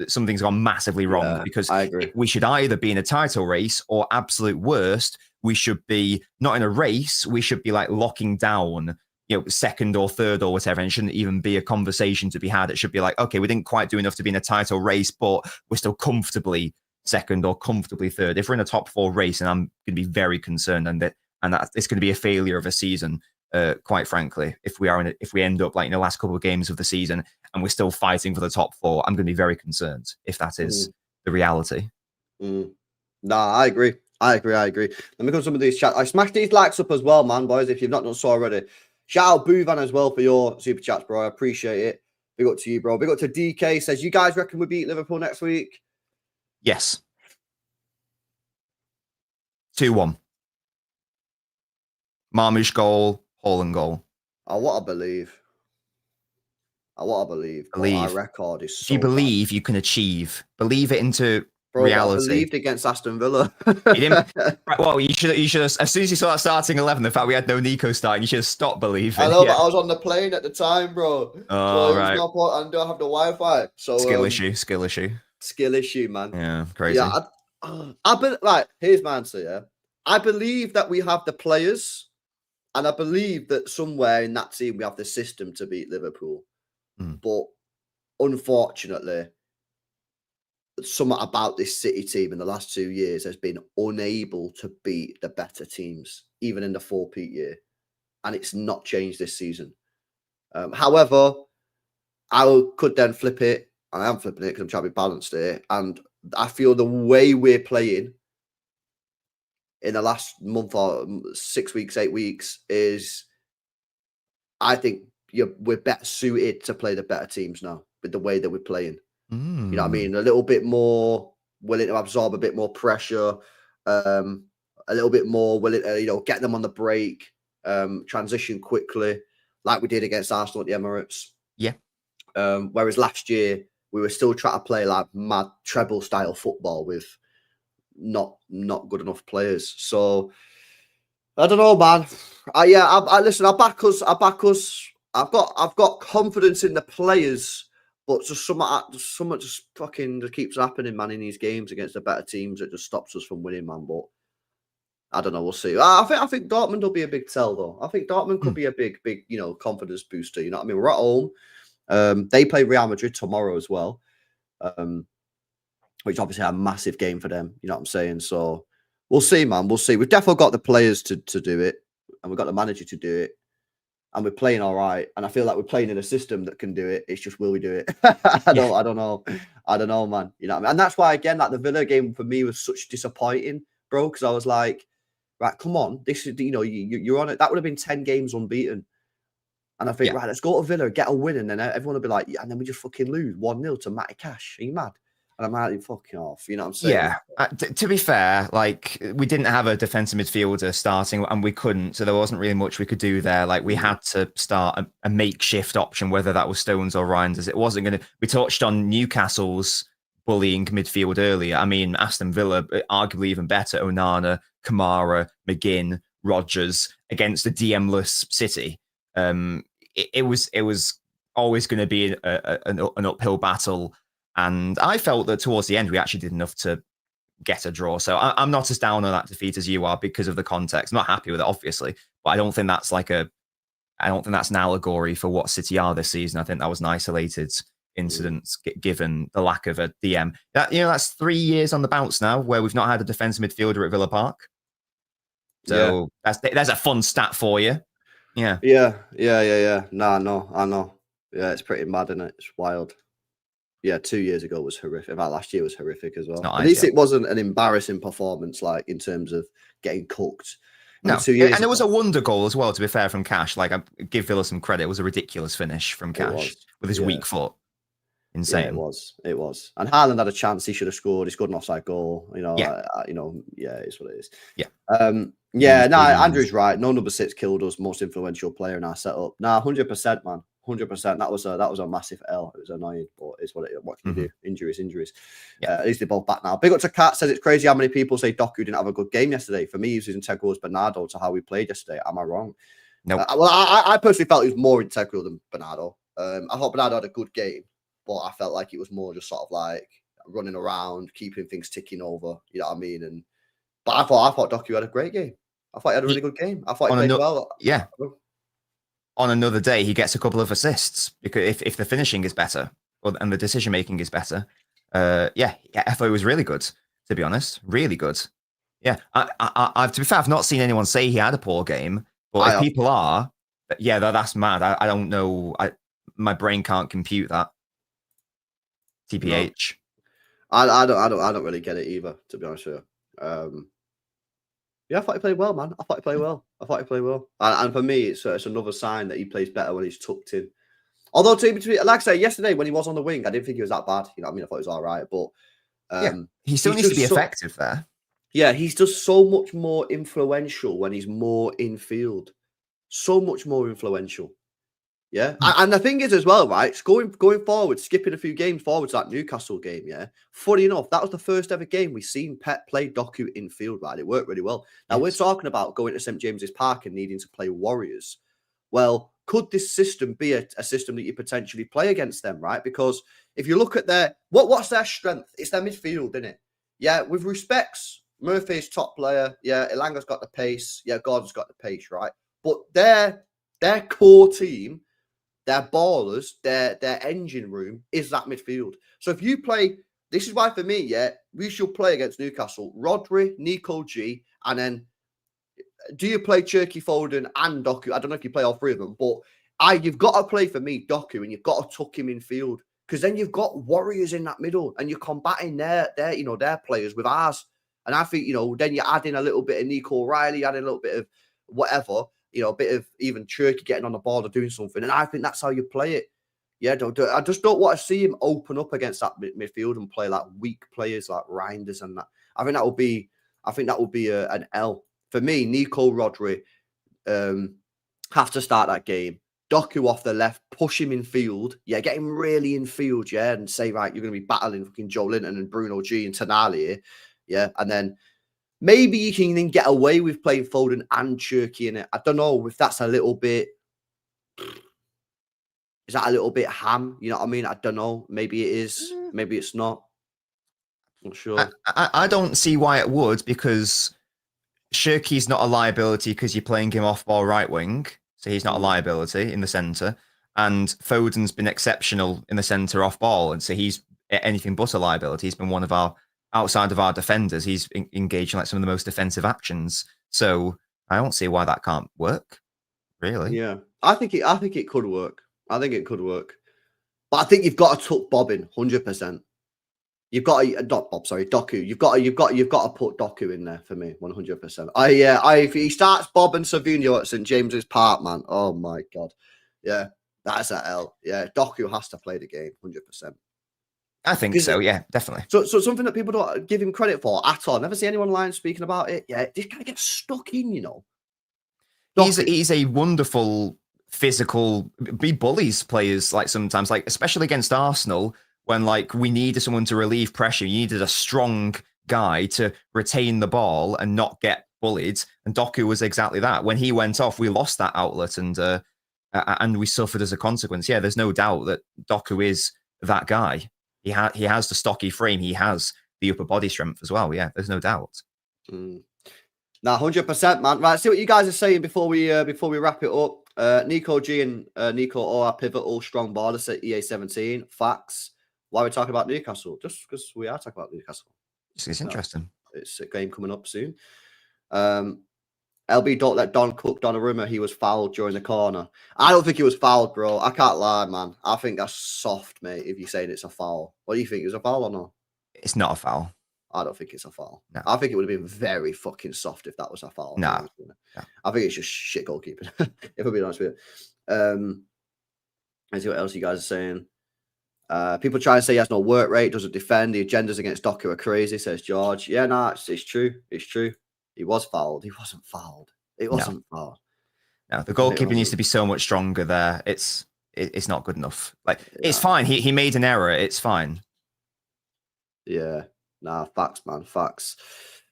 something's gone massively wrong, because we should either be in a title race, or absolute worst, we should be not in a race. We should be locking down, 2nd or 3rd or whatever. And it shouldn't even be a conversation to be had. It should be okay, we didn't quite do enough to be in a title race, but we're still comfortably 2nd or comfortably 3rd. If we're in a top 4 race, and I'm going to be very concerned, and that it's going to be a failure of a season. Quite frankly, if we end up in the last couple of games of the season and we're still fighting for the top 4, I'm going to be very concerned if that is the reality. No, I agree. Let me go to some of these chats. I smashed these likes up as well, man, boys, if you've not done so already. Shout out Boovan as well for your super chats, bro. I appreciate it. Big up to you, bro. Big up to DK. Says, you guys reckon we beat Liverpool next week? Yes. 2-1. Marmoush goal, Haaland goal. I want to believe. Believe. Our record is so if you believe, you can achieve. Believe it into reality. I believed against Aston Villa. You didn't, well, you should have, as soon as you saw that starting 11, the fact we had no Nico starting, you should have stopped believing. I know, but I was on the plane at the time, bro. Oh, so right. I don't have the Wi-Fi. So skill issue, man. Yeah, crazy. Yeah, here's my answer, yeah. I believe that we have the players, and I believe that somewhere in that team we have the system to beat Liverpool. But unfortunately, something about this City team in the last 2 years has been unable to beat the better teams, even in the four-peat year, and it's not changed this season. However, could then flip it, and I am flipping it because I'm trying to be balanced here, and I feel the way we're playing in the last month or 6 weeks, 8 weeks is, I think we're better suited to play the better teams now with the way that we're playing. You know what I mean? A little bit more willing to absorb a bit more pressure, a little bit more willing to, get them on the break, transition quickly, like we did against Arsenal at the Emirates. Yeah. Whereas last year we were still trying to play like mad treble style football with not good enough players. So I don't know, man. Listen. I back us. I've got confidence in the players. But just something just fucking just keeps happening, man, in these games against the better teams. It just stops us from winning, man. But I don't know. We'll see. I think Dortmund will be a big tell, though. I think Dortmund could be a big, confidence booster. You know what I mean? We're at home. They play Real Madrid tomorrow as well, which obviously a massive game for them. You know what I'm saying? So we'll see, man. We'll see. We've definitely got the players to do it, and we've got the manager to do it. And we're playing all right. And I feel like we're playing in a system that can do it. It's just, will we do it? I don't know. I don't know, man. You know what I mean? And that's why, again, like the Villa game for me was such disappointing, bro. Because I was like, right, come on. This is, you're on it. That would have been 10 games unbeaten. And I think, right, let's go to Villa, get a win. And then everyone will be like, and then we just fucking lose 1-0 to Matty Cash. Are you mad? And I'm like, fucking off. You know what I'm saying? Yeah. To be fair, like we didn't have a defensive midfielder starting and we couldn't. So there wasn't really much we could do there. Like we had to start a makeshift option, whether that was Stones or Reinders. It wasn't going to. We touched on Newcastle's bullying midfield earlier. I mean, Aston Villa, arguably even better. Onana, Kamara, McGinn, Rodgers against a DM-less City. It was always going to be an uphill battle. And I felt that towards the end, we actually did enough to get a draw. So I'm not as down on that defeat as you are because of the context. I'm not happy with it, obviously, but I don't think that's an allegory for what City are this season. I think that was an isolated incident given the lack of a DM. That's 3 years on the bounce now where we've not had a defensive midfielder at Villa Park. So there's a fun stat for you. Yeah. No, I know. Yeah, it's pretty mad, isn't it? It's wild. Yeah, 2 years ago was horrific. In fact, last year was horrific as well. At least it wasn't an embarrassing performance, like in terms of getting cooked. No, 2 years and it was a wonder goal as well, to be fair, from Cash. Like, I give Villa some credit. It was a ridiculous finish from Cash with his weak foot. Insane. Yeah, it was. And Haaland had a chance. He should have scored. He scored an offside goal. It's what it is. Yeah. Andrew's right. No number 6 killed us. Most influential player in our setup. 100%, man. 100%. That was a massive L. It was annoying, but it's what can you do? Injuries. Yeah. At least they're both back now. Big up to Kat. Says it's crazy how many people say Doku didn't have a good game yesterday. For me, he was integral as Bernardo to how we played yesterday. Am I wrong? No. I personally felt he was more integral than Bernardo. I thought Bernardo had a good game, but I felt like it was more just sort of like running around, keeping things ticking over. You know what I mean? But I thought Doku had a great game. I thought he had a really good game. I thought he played well. Yeah. On another day, he gets a couple of assists because if the finishing is better and the decision making is better, I thought it was really good. To be honest, really good. Yeah, to be fair, I've not seen anyone say he had a poor game, but if people are, that's mad. I don't know. My brain can't compute that. TPH. No. I don't really get it either. To be honest with you. I thought he played well, man. I thought he played well. And for me, it's another sign that he plays better when he's tucked in. Although, like I say, yesterday when he was on the wing, I didn't think he was that bad. You know what I mean? I thought he was all right. But he still needs to be effective there. Yeah, he's just so much more influential when he's more in field. So much more influential. Yeah. And the thing is as well, right? Going forward, skipping a few games forward to that Newcastle game, yeah. Funny enough, that was the first ever game we've seen Pep play Doku in field, right? It worked really well. Now we're talking about going to St. James's Park and needing to play Warriors. Well, could this system be a system that you potentially play against them, right? Because if you look at what's their strength? It's their midfield, isn't it? Yeah, with respects, Murphy's top player. Yeah, Elanga's got the pace. Yeah, Gordon's got the pace, right? But their core team their ballers, their engine room is that midfield. So if you play, this is why for me, yeah, we should play against Newcastle. Rodri, Nico G, and then do you play Cherky, Foden, and Doku? I don't know if you play all three of them, but you've got to play for me Doku, and you've got to tuck him in field because then you've got warriors in that middle, and you're combating their players with ours. And I think then you add in a little bit of Nico O'Reilly, add in a little bit of whatever, a bit of even Cherky getting on the ball or doing something, and I think that's how you play it. Yeah, I just don't want to see him open up against that midfield and play like weak players like Reinders and that. I think that would be an L. For me, Nico Rodri have to start that game. Doku off the left, push him in field. Yeah, get him really in field, yeah, and say, right, you're going to be battling fucking Joe Linton and Bruno G and Tonali here. Yeah, and then maybe you can then get away with playing Foden and Cherky in it. I don't know if that's a little bit... Is that a little bit ham? You know what I mean? I don't know. Maybe it is. Maybe it's not. I'm not sure. I don't see why it would, because Shirky's not a liability because you're playing him off ball right wing, so he's not a liability in the centre. And Foden's been exceptional in the centre off ball, and so he's anything but a liability. He's been one of our outside of our defenders. He's engaged in like some of the most defensive actions. So I don't see why that can't work. Really? Yeah, I think it could work. I think it could work, but I think you've got to tuck Bob in 100%. You've got to not Bob, sorry, Doku. You've got to put Doku in there for me 100%. If he starts Bob and Savinho at St James's Park, man, oh my god, yeah, that's a L. Yeah, Doku has to play the game 100%. I think so. Yeah, definitely. So something that people don't give him credit for at all. Never see anyone online speaking about it. Yeah, this kind of gets stuck in, He's a wonderful physical. He bullies players like sometimes, like especially against Arsenal when like we needed someone to relieve pressure. You needed a strong guy to retain the ball and not get bullied. And Doku was exactly that. When he went off, we lost that outlet and we suffered as a consequence. Yeah, there's no doubt that Doku is that guy. He has the stocky frame. He has the upper body strength as well. Yeah, there's no doubt. Now, 100%, man. Right, see what you guys are saying before we wrap it up. Nico G and Nico O are pivotal, strong ballers at EA17. Facts. Why are we talking about Newcastle? Just because we are talking about Newcastle. It's interesting. It's a game coming up soon. LB, don't let Don cook Donnarumma. He was fouled during the corner. I don't think he was fouled, bro. I can't lie, man. I think that's soft, mate, if you're saying it's a foul. What do you think? Is it a foul or not? It's not a foul. I don't think it's a foul. No. I think it would have been very fucking soft if that was a foul. No. I think it's just shit goalkeeping, if I'm being honest with you. Let's see what else you guys are saying. People try and say he has no work rate, doesn't defend. The agendas against Doku are crazy, says George. Yeah, no, it's true. It's true. He was fouled. He wasn't fouled. It wasn't fouled. No, the goalkeeper needs to be so much stronger there. It's not good enough. Like, it's fine. He made an error. It's fine. Yeah. Nah, facts, man. Facts.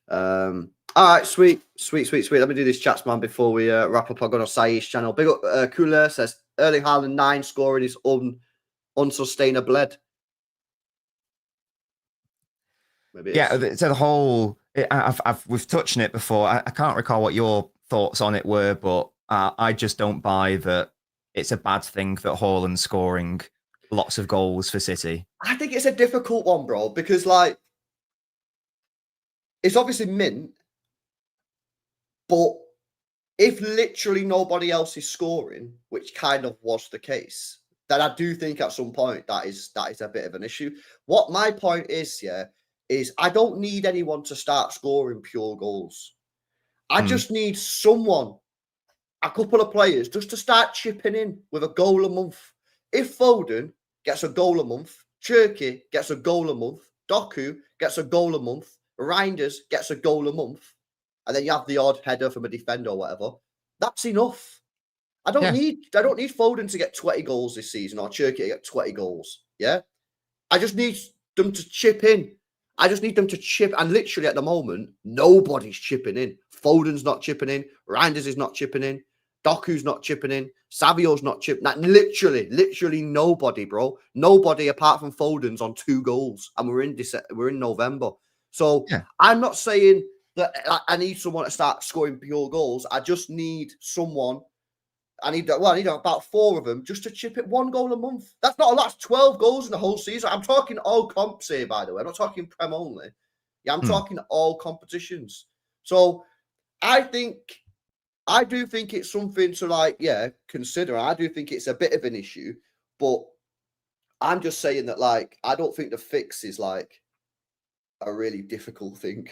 All right, sweet. Let me do this chats, man, before we wrap up. I'll go on Saish's channel. Big up Cooler says Erling Haaland 9 scoring is unsustainable. Yeah, so the whole we've touched on it before. I can't recall what your thoughts on it were, but I just don't buy that it's a bad thing that Haaland's scoring lots of goals for City. I think it's a difficult one, bro, because like it's obviously mint, but if literally nobody else is scoring, which kind of was the case, then I do think at some point that is a bit of an issue. What my point is, is I don't need anyone to start scoring pure goals. I just need someone, a couple of players, just to start chipping in with a goal a month. If Foden gets a goal a month, Cherky gets a goal a month, Doku gets a goal a month, Reinders gets a goal a month, and then you have the odd header from a defender or whatever, that's enough. I don't need Foden to get 20 goals this season or Cherky to get 20 goals. Yeah. I just need them to chip in. And literally at the moment, nobody's chipping in. Foden's not chipping in. Reinders is not chipping in. Doku's not chipping in. Savio's not chipping. Literally nobody, bro. Nobody apart from Foden's on 2 goals, and we're in November. So I'm not saying that I need someone to start scoring pure goals. I just need someone. I need about 4 of them just to chip it 1 goal a month. That's not a lot. That's 12 goals in the whole season. I'm talking all comps here, by the way. I'm not talking Prem only. Yeah, I'm talking all competitions. So I do think it's something to consider. I do think it's a bit of an issue, but I'm just saying that I don't think the fix is a really difficult thing.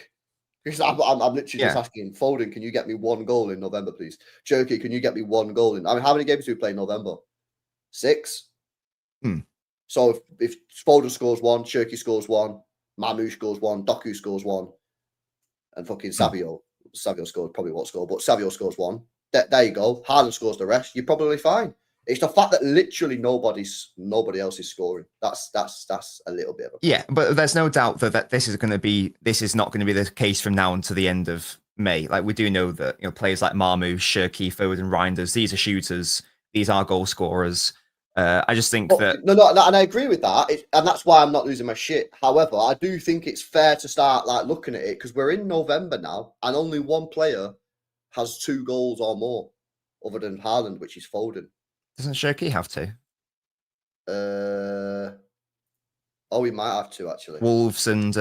Because I'm literally just asking Foden, can you get me 1 goal in November, please? Cherky, can you get me 1 goal in? I mean, how many games do we play in November? 6. So if Foden scores 1, Cherky scores 1, Mamouche scores 1, Doku scores 1, and fucking Savio scored, probably won't score, but Savio scores 1. There you go. Haaland scores the rest. You're probably fine. It's the fact that literally nobody else is scoring. That's a little bit of a problem. But there's no doubt that this is not going to be the case from now until the end of May. Like, we do know that players like Marmouche, Shirky, Foden, Reinders, these are shooters, these are goal scorers. I just think that no, and I agree with that, and that's why I'm not losing my shit. However, I do think it's fair to start looking at it, because we're in November now, and only 1 player has 2 goals or more, other than Haaland, which is Foden. Doesn't Shirky have 2? He might have 2 actually. Wolves and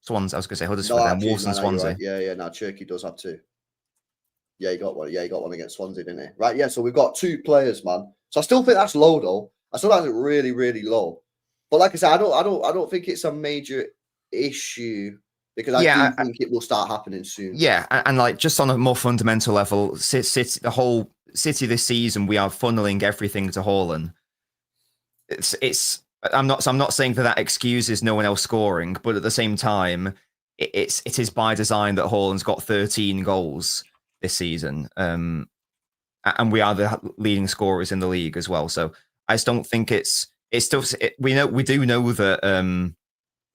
Swansea. I was going to say Huddersfield, and Wolves and Swansea. Right. Yeah. No, Cherky does have 2. Yeah, he got one. Yeah, he got one against Swansea, didn't he? Right. Yeah. So we've got 2 players, man. So I still think that's low, though. I still think it's really, really low. But like I said, I don't think it's a major issue, because I do think it will start happening soon. Yeah, and just on a more fundamental level, the whole City this season, we are funneling everything to Haaland. I'm not saying that excuses no one else scoring, but at the same time, it is by design that Haaland's got 13 goals this season, and we are the leading scorers in the league as well. So I just don't think we do know that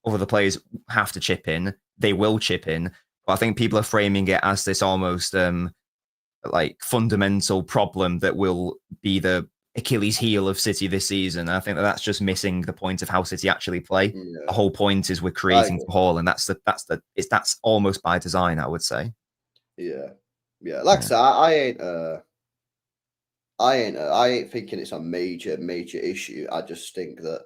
other players have to chip in. They will chip in, but I think people are framing it as this almost fundamental problem that will be the Achilles heel of City this season. And I think that's just missing the point of how City actually play. Yeah. The whole point is we're creating for Hall, and that's almost by design, I would say. Yeah. Like I said, I ain't thinking it's a major issue. I just think that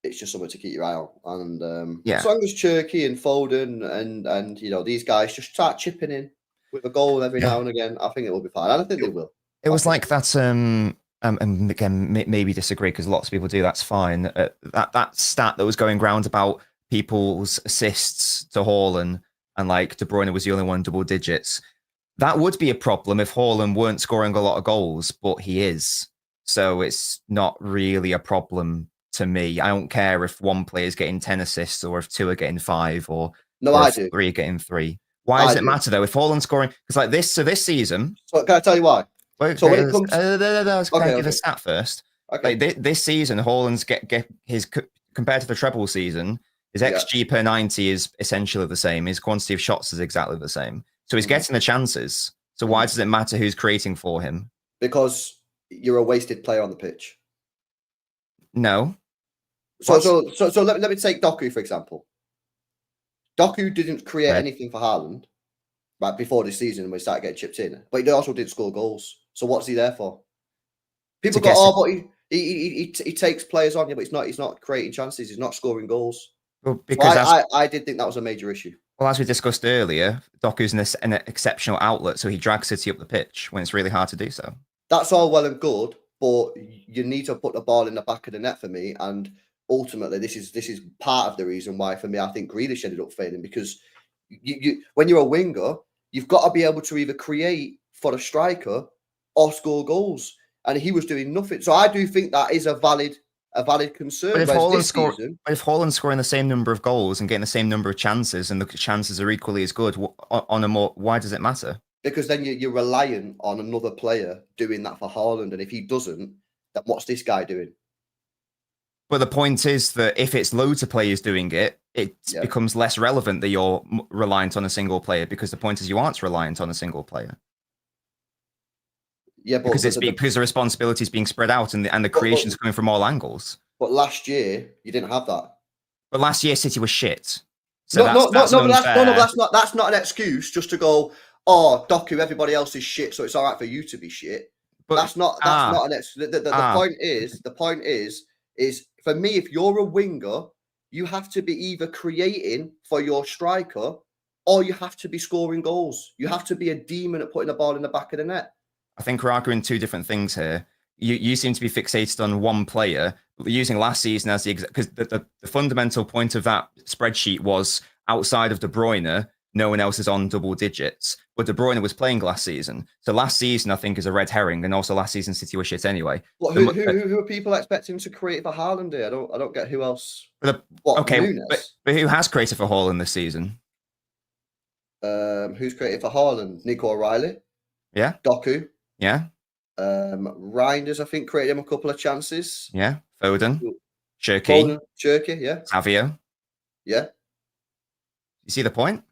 it's just something to keep your eye on. And as long as Cherky and Foden and these guys just start chipping in with a goal every now and again, I think it will be fine. And I think they will. It was like that. And again, maybe disagree, because lots of people do. That's fine. That stat that was going round about people's assists to Haaland, and De Bruyne was the only one double digits. That would be a problem if Haaland weren't scoring a lot of goals, but he is. So it's not really a problem to me. I don't care if one player is getting 10 assists, or if 2 are getting 5, or I do. 3 are getting 3. Why does it matter though if Haaland's scoring? Because this season. So can I tell you why? So when it comes, give a stat first. Okay. This season, Haaland's get his, compared to the treble season, his XG per 90 is essentially the same. His quantity of shots is exactly the same. So he's getting the chances. So why does it matter who's creating for him? Because you're a wasted player on the pitch. No. So let me take Doku, for example. Doku didn't create anything for Haaland before this season when he started getting chipped in, but he also didn't score goals. So what's he there for? People go, but he takes players on, but he's not creating chances. He's not scoring goals. Well, because I did think that was a major issue. Well, as we discussed earlier, Doku's an exceptional outlet, so he drags City up the pitch when it's really hard to do so. That's all well and good, but you need to put the ball in the back of the net for me. And ultimately, this is part of the reason why, for me, I think Grealish ended up failing, because you when you're a winger, you've got to be able to either create for the striker or score goals, and he was doing nothing. So I do think that is a valid concern. But if Haaland's scoring the same number of goals and getting the same number of chances, and the chances are equally as good, why does it matter? Because then you're reliant on another player doing that for Haaland, and if he doesn't, then what's this guy doing? But the point is that if it's loads of players doing it, it becomes less relevant that you're reliant on a single player, because the point is you aren't reliant on a single player. Yeah, but because the responsibility is being spread out, and the creation's coming from all angles. But last year you didn't have that. But last year City was shit. So that's not an excuse just to go, oh, Doku, everybody else is shit, so it's all right for you to be shit. But That's not an the point is for me, if you're a winger, you have to be either creating for your striker or you have to be scoring goals. You have to be a demon at putting the ball in the back of the net. I think we're arguing two different things here. You seem to be fixated on one player, using last season as the because the fundamental point of that spreadsheet was outside of De Bruyne, no one else is on double digits. But De Bruyne was playing last season. So last season, I think, is a red herring. And also last season, City was shit anyway. Well, who are people expecting to create for Haaland here? I don't get who else. Okay, but who has created for Haaland this season? Who's created for Haaland? Nico O'Reilly. Yeah. Doku. Yeah. Reinders, I think, created him a couple of chances. Yeah. Foden. Cherky. Yeah. Savio. Yeah. You see the point?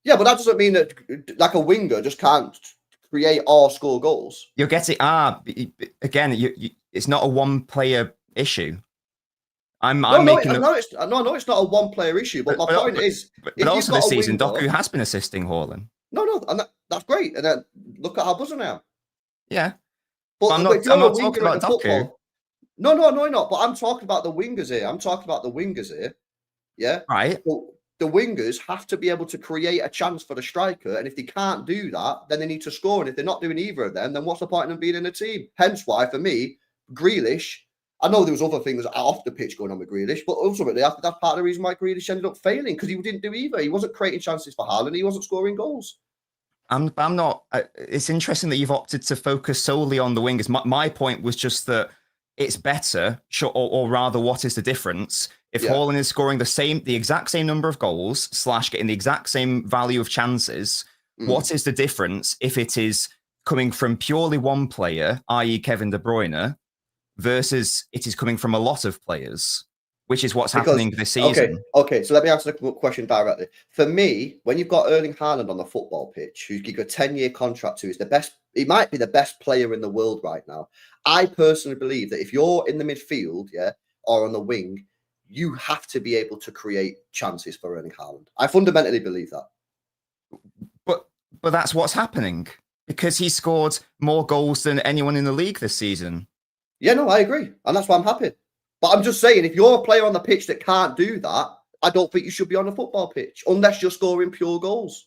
Yeah, but that doesn't mean that like a winger just can't create or score goals. You're getting again. It's not a one-player issue. I know it's not a one-player issue, but my point is, but also this season, Doku has been assisting Haaland. No, and that's great. And then look at how buzzing now. Yeah, but I'm not talking about Doku. No, not. But I'm talking about the wingers here. Yeah, right. The wingers have to be able to create a chance for the striker, and if they can't do that, then they need to score. And if they're not doing either of them, then what's the point in them being in a team? Hence why, for me, Grealish. I know there was other things off the pitch going on with Grealish, but ultimately, that's part of the reason why Grealish ended up failing, because he didn't do either. He wasn't creating chances for Haaland. He wasn't scoring goals. I'm not. It's interesting that you've opted to focus solely on the wingers. My point was just that it's better, or rather, what is the difference? If Haaland is scoring the exact same number of goals / getting the exact same value of chances, what is the difference if it is coming from purely one player, i.e. Kevin De Bruyne, versus it is coming from a lot of players, which is what's happening this season? Okay, so let me answer the question directly. For me, when you've got Erling Haaland on the football pitch, who's got a 10-year contract, who is the best, he might be the best player in the world right now. I personally believe that if you're in the midfield, or on the wing, you have to be able to create chances for Erling Haaland. I fundamentally believe that. But that's what's happening, because he scored more goals than anyone in the league this season. Yeah, no, I agree. And that's why I'm happy. But I'm just saying, if you're a player on the pitch that can't do that, I don't think you should be on the football pitch unless you're scoring pure goals.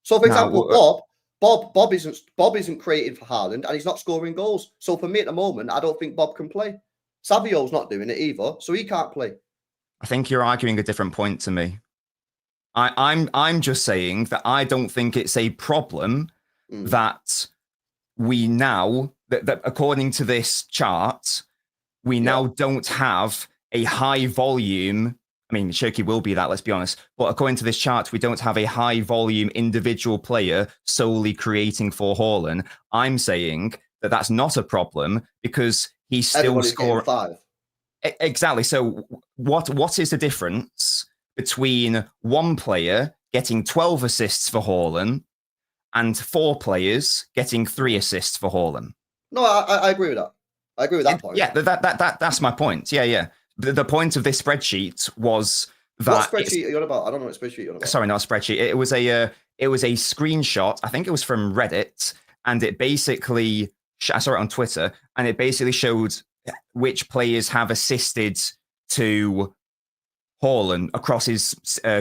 So, for example, Bob isn't creating for Haaland and he's not scoring goals. So, for me at the moment, I don't think Bob can play. Savio's not doing it either, so he can't play. I think you're arguing a different point to me. I'm just saying that I don't think it's a problem that we now, that according to this chart, we now don't have a high volume. I mean, Shirky will be that, let's be honest. But according to this chart, we don't have a high volume individual player solely creating for Haaland. I'm saying that that's not a problem because he's still scoring 5. Exactly. So what is the difference between one player getting 12 assists for Haaland and 4 players getting 3 assists for Haaland? No, I agree with that. I agree with that point. Yeah, that's my point. Yeah. The point of this spreadsheet was that. What spreadsheet are you on about? I don't know what spreadsheet you're on about. Sorry, not a spreadsheet. It was a screenshot. I think it was from Reddit, and it basically, I saw it on Twitter, and it basically showed which players have assisted to Haaland across his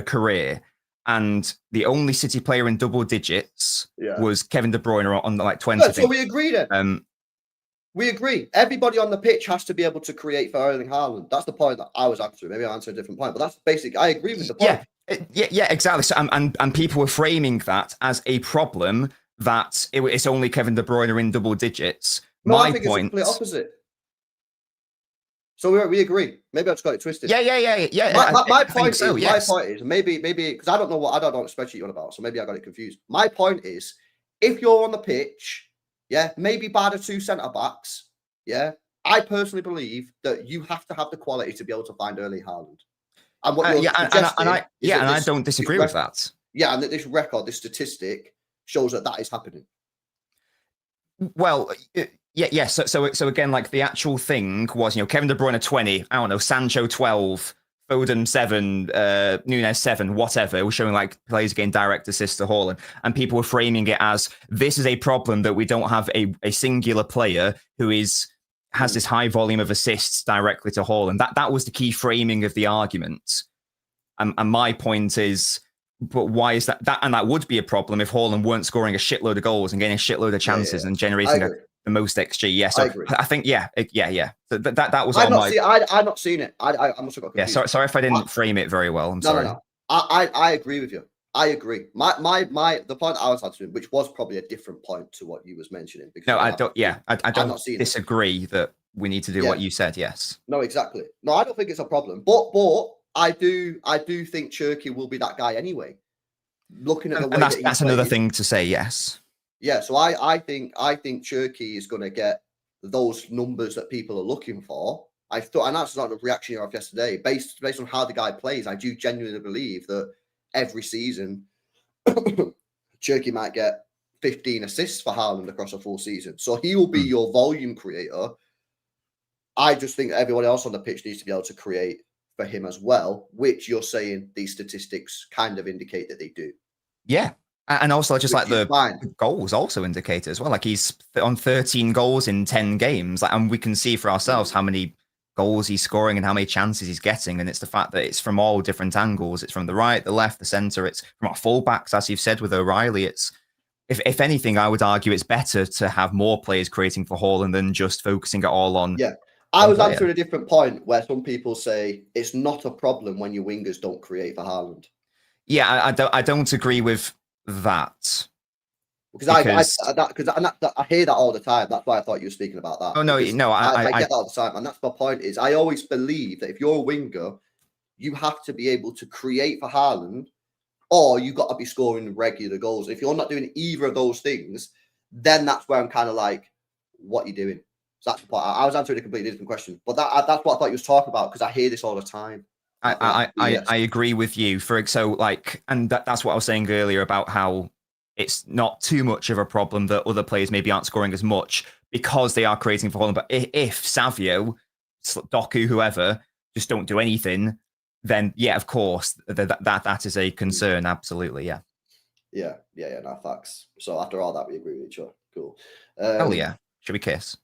career. And the only City player in double digits was Kevin De Bruyne on like 20. Yeah, so we agree then. We agree. Everybody on the pitch has to be able to create for Erling Haaland. That's the point that I was after. Maybe I answered a different point, but that's basic. I agree with the point. Yeah, exactly. So, and people were framing that as a problem that it's only Kevin De Bruyne in double digits. No, I think it's the complete opposite. So we agree. Maybe I just got it twisted. Yeah. My point is maybe because I don't know what spreadsheet you're on about, so maybe I got it confused. My point is, if you're on the pitch, maybe by the 2 centre backs, I personally believe that you have to have the quality to be able to find Erling Haaland. And what I don't disagree with that. Yeah, and that this record, this statistic, shows that is happening. Well, So again, like the actual thing was, Kevin De Bruyne 20, I don't know, Sancho 12, Foden 7, Nunes 7, whatever. It was showing like players getting direct assists to Haaland, and people were framing it as this is a problem that we don't have a singular player who has this high volume of assists directly to Haaland. That was the key framing of the argument. And my point is, but why is that? And that would be a problem if Haaland weren't scoring a shitload of goals and getting a shitload of chances and generating the most XG. Yeah, so I think, yeah. So that was all my. I've not seen it. I must have got confused. Yeah, sorry if I didn't frame it very well. I'm sorry. No. I agree with you. I agree. The point I was answering, which was probably a different point to what you was mentioning. Because no, I don't. Yeah, I don't disagree that we need to do what you said. Yes. No, exactly. No, I don't think it's a problem. But I do think Cherky will be that guy anyway. Looking at the way that's another thing to say. Yes. Yeah. So I think Cherky is going to get those numbers that people are looking for. I thought, and that's not a reaction of yesterday. Based on how the guy plays, I do genuinely believe that every season, Cherky might get 15 assists for Haaland across a full season. So he will be your volume creator. I just think everyone else on the pitch needs to be able to create for him as well, which you're saying these statistics kind of indicate that they do. Yeah. And also just like the goals also indicate it as well. Like he's on 13 goals in 10 games. And we can see for ourselves how many goals he's scoring and how many chances he's getting. And it's the fact that it's from all different angles. It's from the right, the left, the centre. It's from our fullbacks, as you've said with O'Reilly. It's if anything, I would argue it's better to have more players creating for Haaland than just focusing it all on. Yeah. I was answering a different point where some people say it's not a problem when your wingers don't create for Haaland. Yeah, I don't agree with that. Because I hear that all the time. That's why I thought you were speaking about that. Oh no, I get that all the time, and that's my point. Is I always believe that if you're a winger, you have to be able to create for Haaland, or you got to be scoring regular goals. If you're not doing either of those things, then that's where I'm kind of like, what are you doing? So that's the point. I was answering a completely different question, but that's what I thought you was talking about because I hear this all the time. I agree with you. That's what I was saying earlier about how it's not too much of a problem that other players maybe aren't scoring as much because they are creating for Haaland. But if Savio, Doku, whoever, just don't do anything, then yeah, of course, that is a concern. Absolutely, yeah. Yeah, no, facts. So after all that, we agree with each other. Cool. Hell yeah. Should we kiss?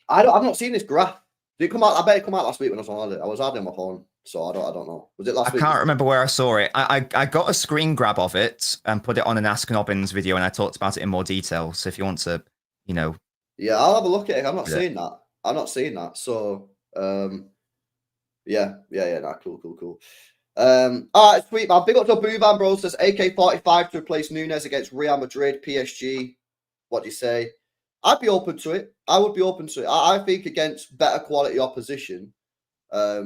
I've not seen this graph. Did it come out? I bet it come out last week when I was on holiday. I was hardly on my phone, so I don't know. Was it last week? I can't remember where I saw it. I got a screen grab of it and put it on an Ask Nobbins video, and I talked about it in more detail. So if you want to, yeah, I'll have a look at it. I'm not seeing that. So, yeah. Nah, cool. All right, sweet man. Big up to Boovan Bros. Says AK-45 to replace Nunes against Real Madrid, PSG. What do you say? I'd be open to it. I would be open to it. I think against better quality opposition, I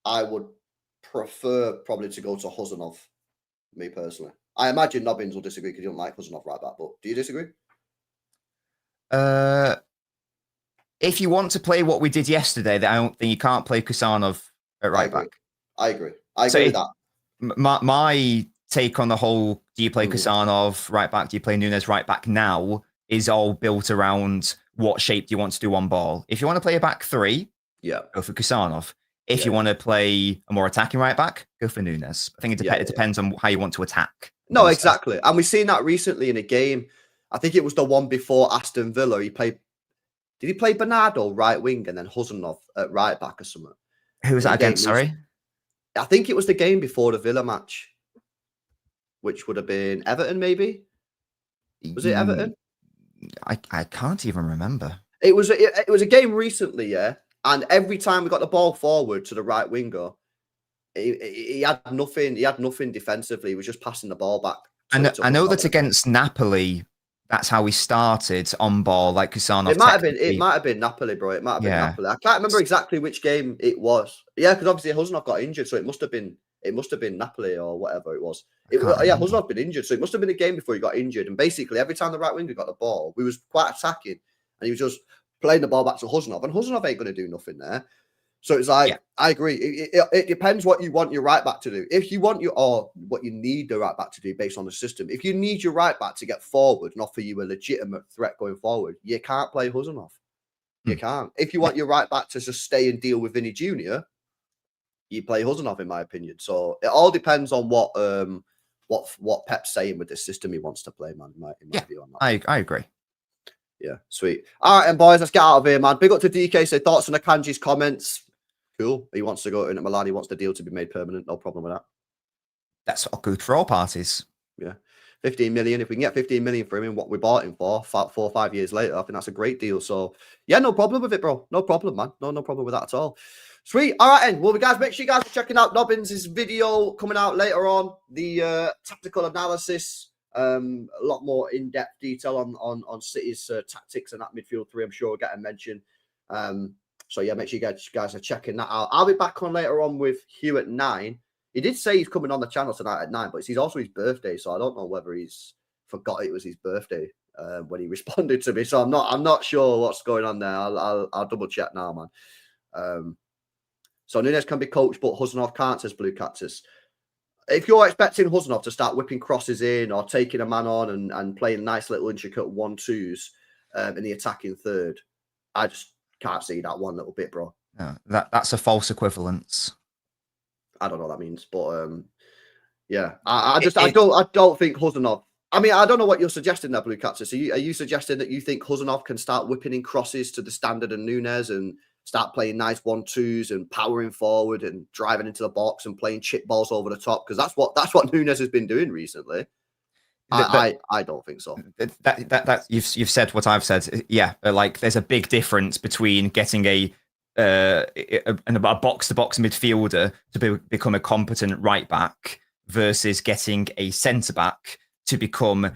would prefer probably to go to Huzanov, me personally. I imagine Nobbins will disagree because he don't like Huzanov right back, but do you disagree? If you want to play what we did yesterday, then I don't think you can't play Kusanov at right back. I agree with that. My take on the whole, do you play Kusanov right back? Do you play Nunes right back now? Is all built around what shape do you want to do on ball. If you want to play a back three, go for Kusanov. If you want to play a more attacking right back, go for Nunes. I think it depends on how you want to attack. No, exactly. And we've seen that recently in a game. I think it was the one before Aston Villa. Did he play Bernardo right wing and then Huzanov at right back or something? Who was that against? Sorry? I think it was the game before the Villa match, which would have been Everton, maybe. Was it Everton? I can't even remember. It was a game recently, yeah. And every time we got the ball forward to the right winger, he had nothing. He had nothing defensively. He was just passing the ball back. I know that against Napoli, that's how we started on ball, like Kusanov. It might have been Napoli, bro. It might have been Napoli. I can't remember exactly which game it was. Yeah, because obviously Huzanov got injured, so it must have been Napoli or whatever it was. Huzanov been injured, so it must have been a game before he got injured. And basically, every time the right winger got the ball, we was quite attacking, and he was just playing the ball back to Huzanov, and Huzanov ain't going to do nothing there. So it's like, I agree. It depends what you want your right back to do. If you want what you need the right back to do based on the system. If you need your right back to get forward and offer you a legitimate threat going forward, you can't play Huzanov. You can't. If you want your right back to just stay and deal with Vinny Jr., you play Huzanov, in my opinion. So it all depends on what Pep's saying with this system he wants to play, man. In my view on that. I agree. Yeah, sweet. All right, and boys, let's get out of here, man. Big up to DK. Say thoughts on Akanji's comments. Cool. He wants to go in at Milan. He wants the deal to be made permanent. No problem with that. That's all good for all parties. Yeah. 15 million. If we can get 15 million for him in what we bought him for 4 or 5 years later, I think that's a great deal. So yeah, no problem with it, bro. No problem, man. No problem with that at all. Sweet. All right, then. Well, guys, make sure you guys are checking out Nobbins' video coming out later on. The tactical analysis, a lot more in-depth detail on City's tactics and that midfield three. I'm sure will get a mention. So yeah, make sure you guys are checking that out. I'll be back on later on with Hugh at 9. He did say he's coming on the channel tonight at 9, but it's also his birthday, so I don't know whether he's forgot it was his birthday when he responded to me. So I'm not sure what's going on there. I'll double check now, man. So Nunes can be coached, but Huzanov can't, says Blue Cactus. If you're expecting Huzanov to start whipping crosses in or taking a man on and playing nice little intricate 1-2s in the attacking third, I just can't see that one little bit, bro. No, that's a false equivalence. I don't know what that means, but yeah, I don't think Huzanov. I mean, I don't know what you're suggesting there, Blue Cactus. Are you suggesting that you think Huzanov can start whipping in crosses to the standard of Nunes and start playing nice 1-2s and powering forward and driving into the box and playing chip balls over the top? Because that's what Nunes has been doing recently. I don't think so. That you've said what I've said. Yeah, like there's a big difference between getting a box-to-box midfielder to become a competent right back versus getting a centre back to become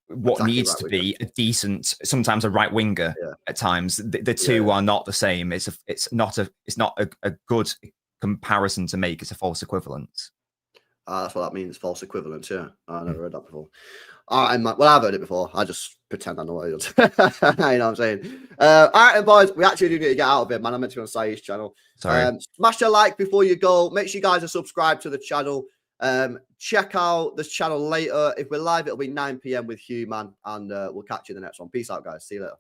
what needs to be a decent, sometimes a right winger at times. The two are not the same. It's not a good comparison to make. It's a false equivalence. That's what that means, false equivalence. Yeah, I never heard that before. All right, well, I've heard it before. I just pretend I know what it is. You know what I'm saying? All right, and boys, we actually do need to get out of it, man. I meant to be on Saeed's channel. Sorry. Smash a like before you go. Make sure you guys are subscribed to the channel. Check out this channel later. If we're live, it'll be 9 p.m. with Hugh, man. And we'll catch you in the next one. Peace out, guys. See you later.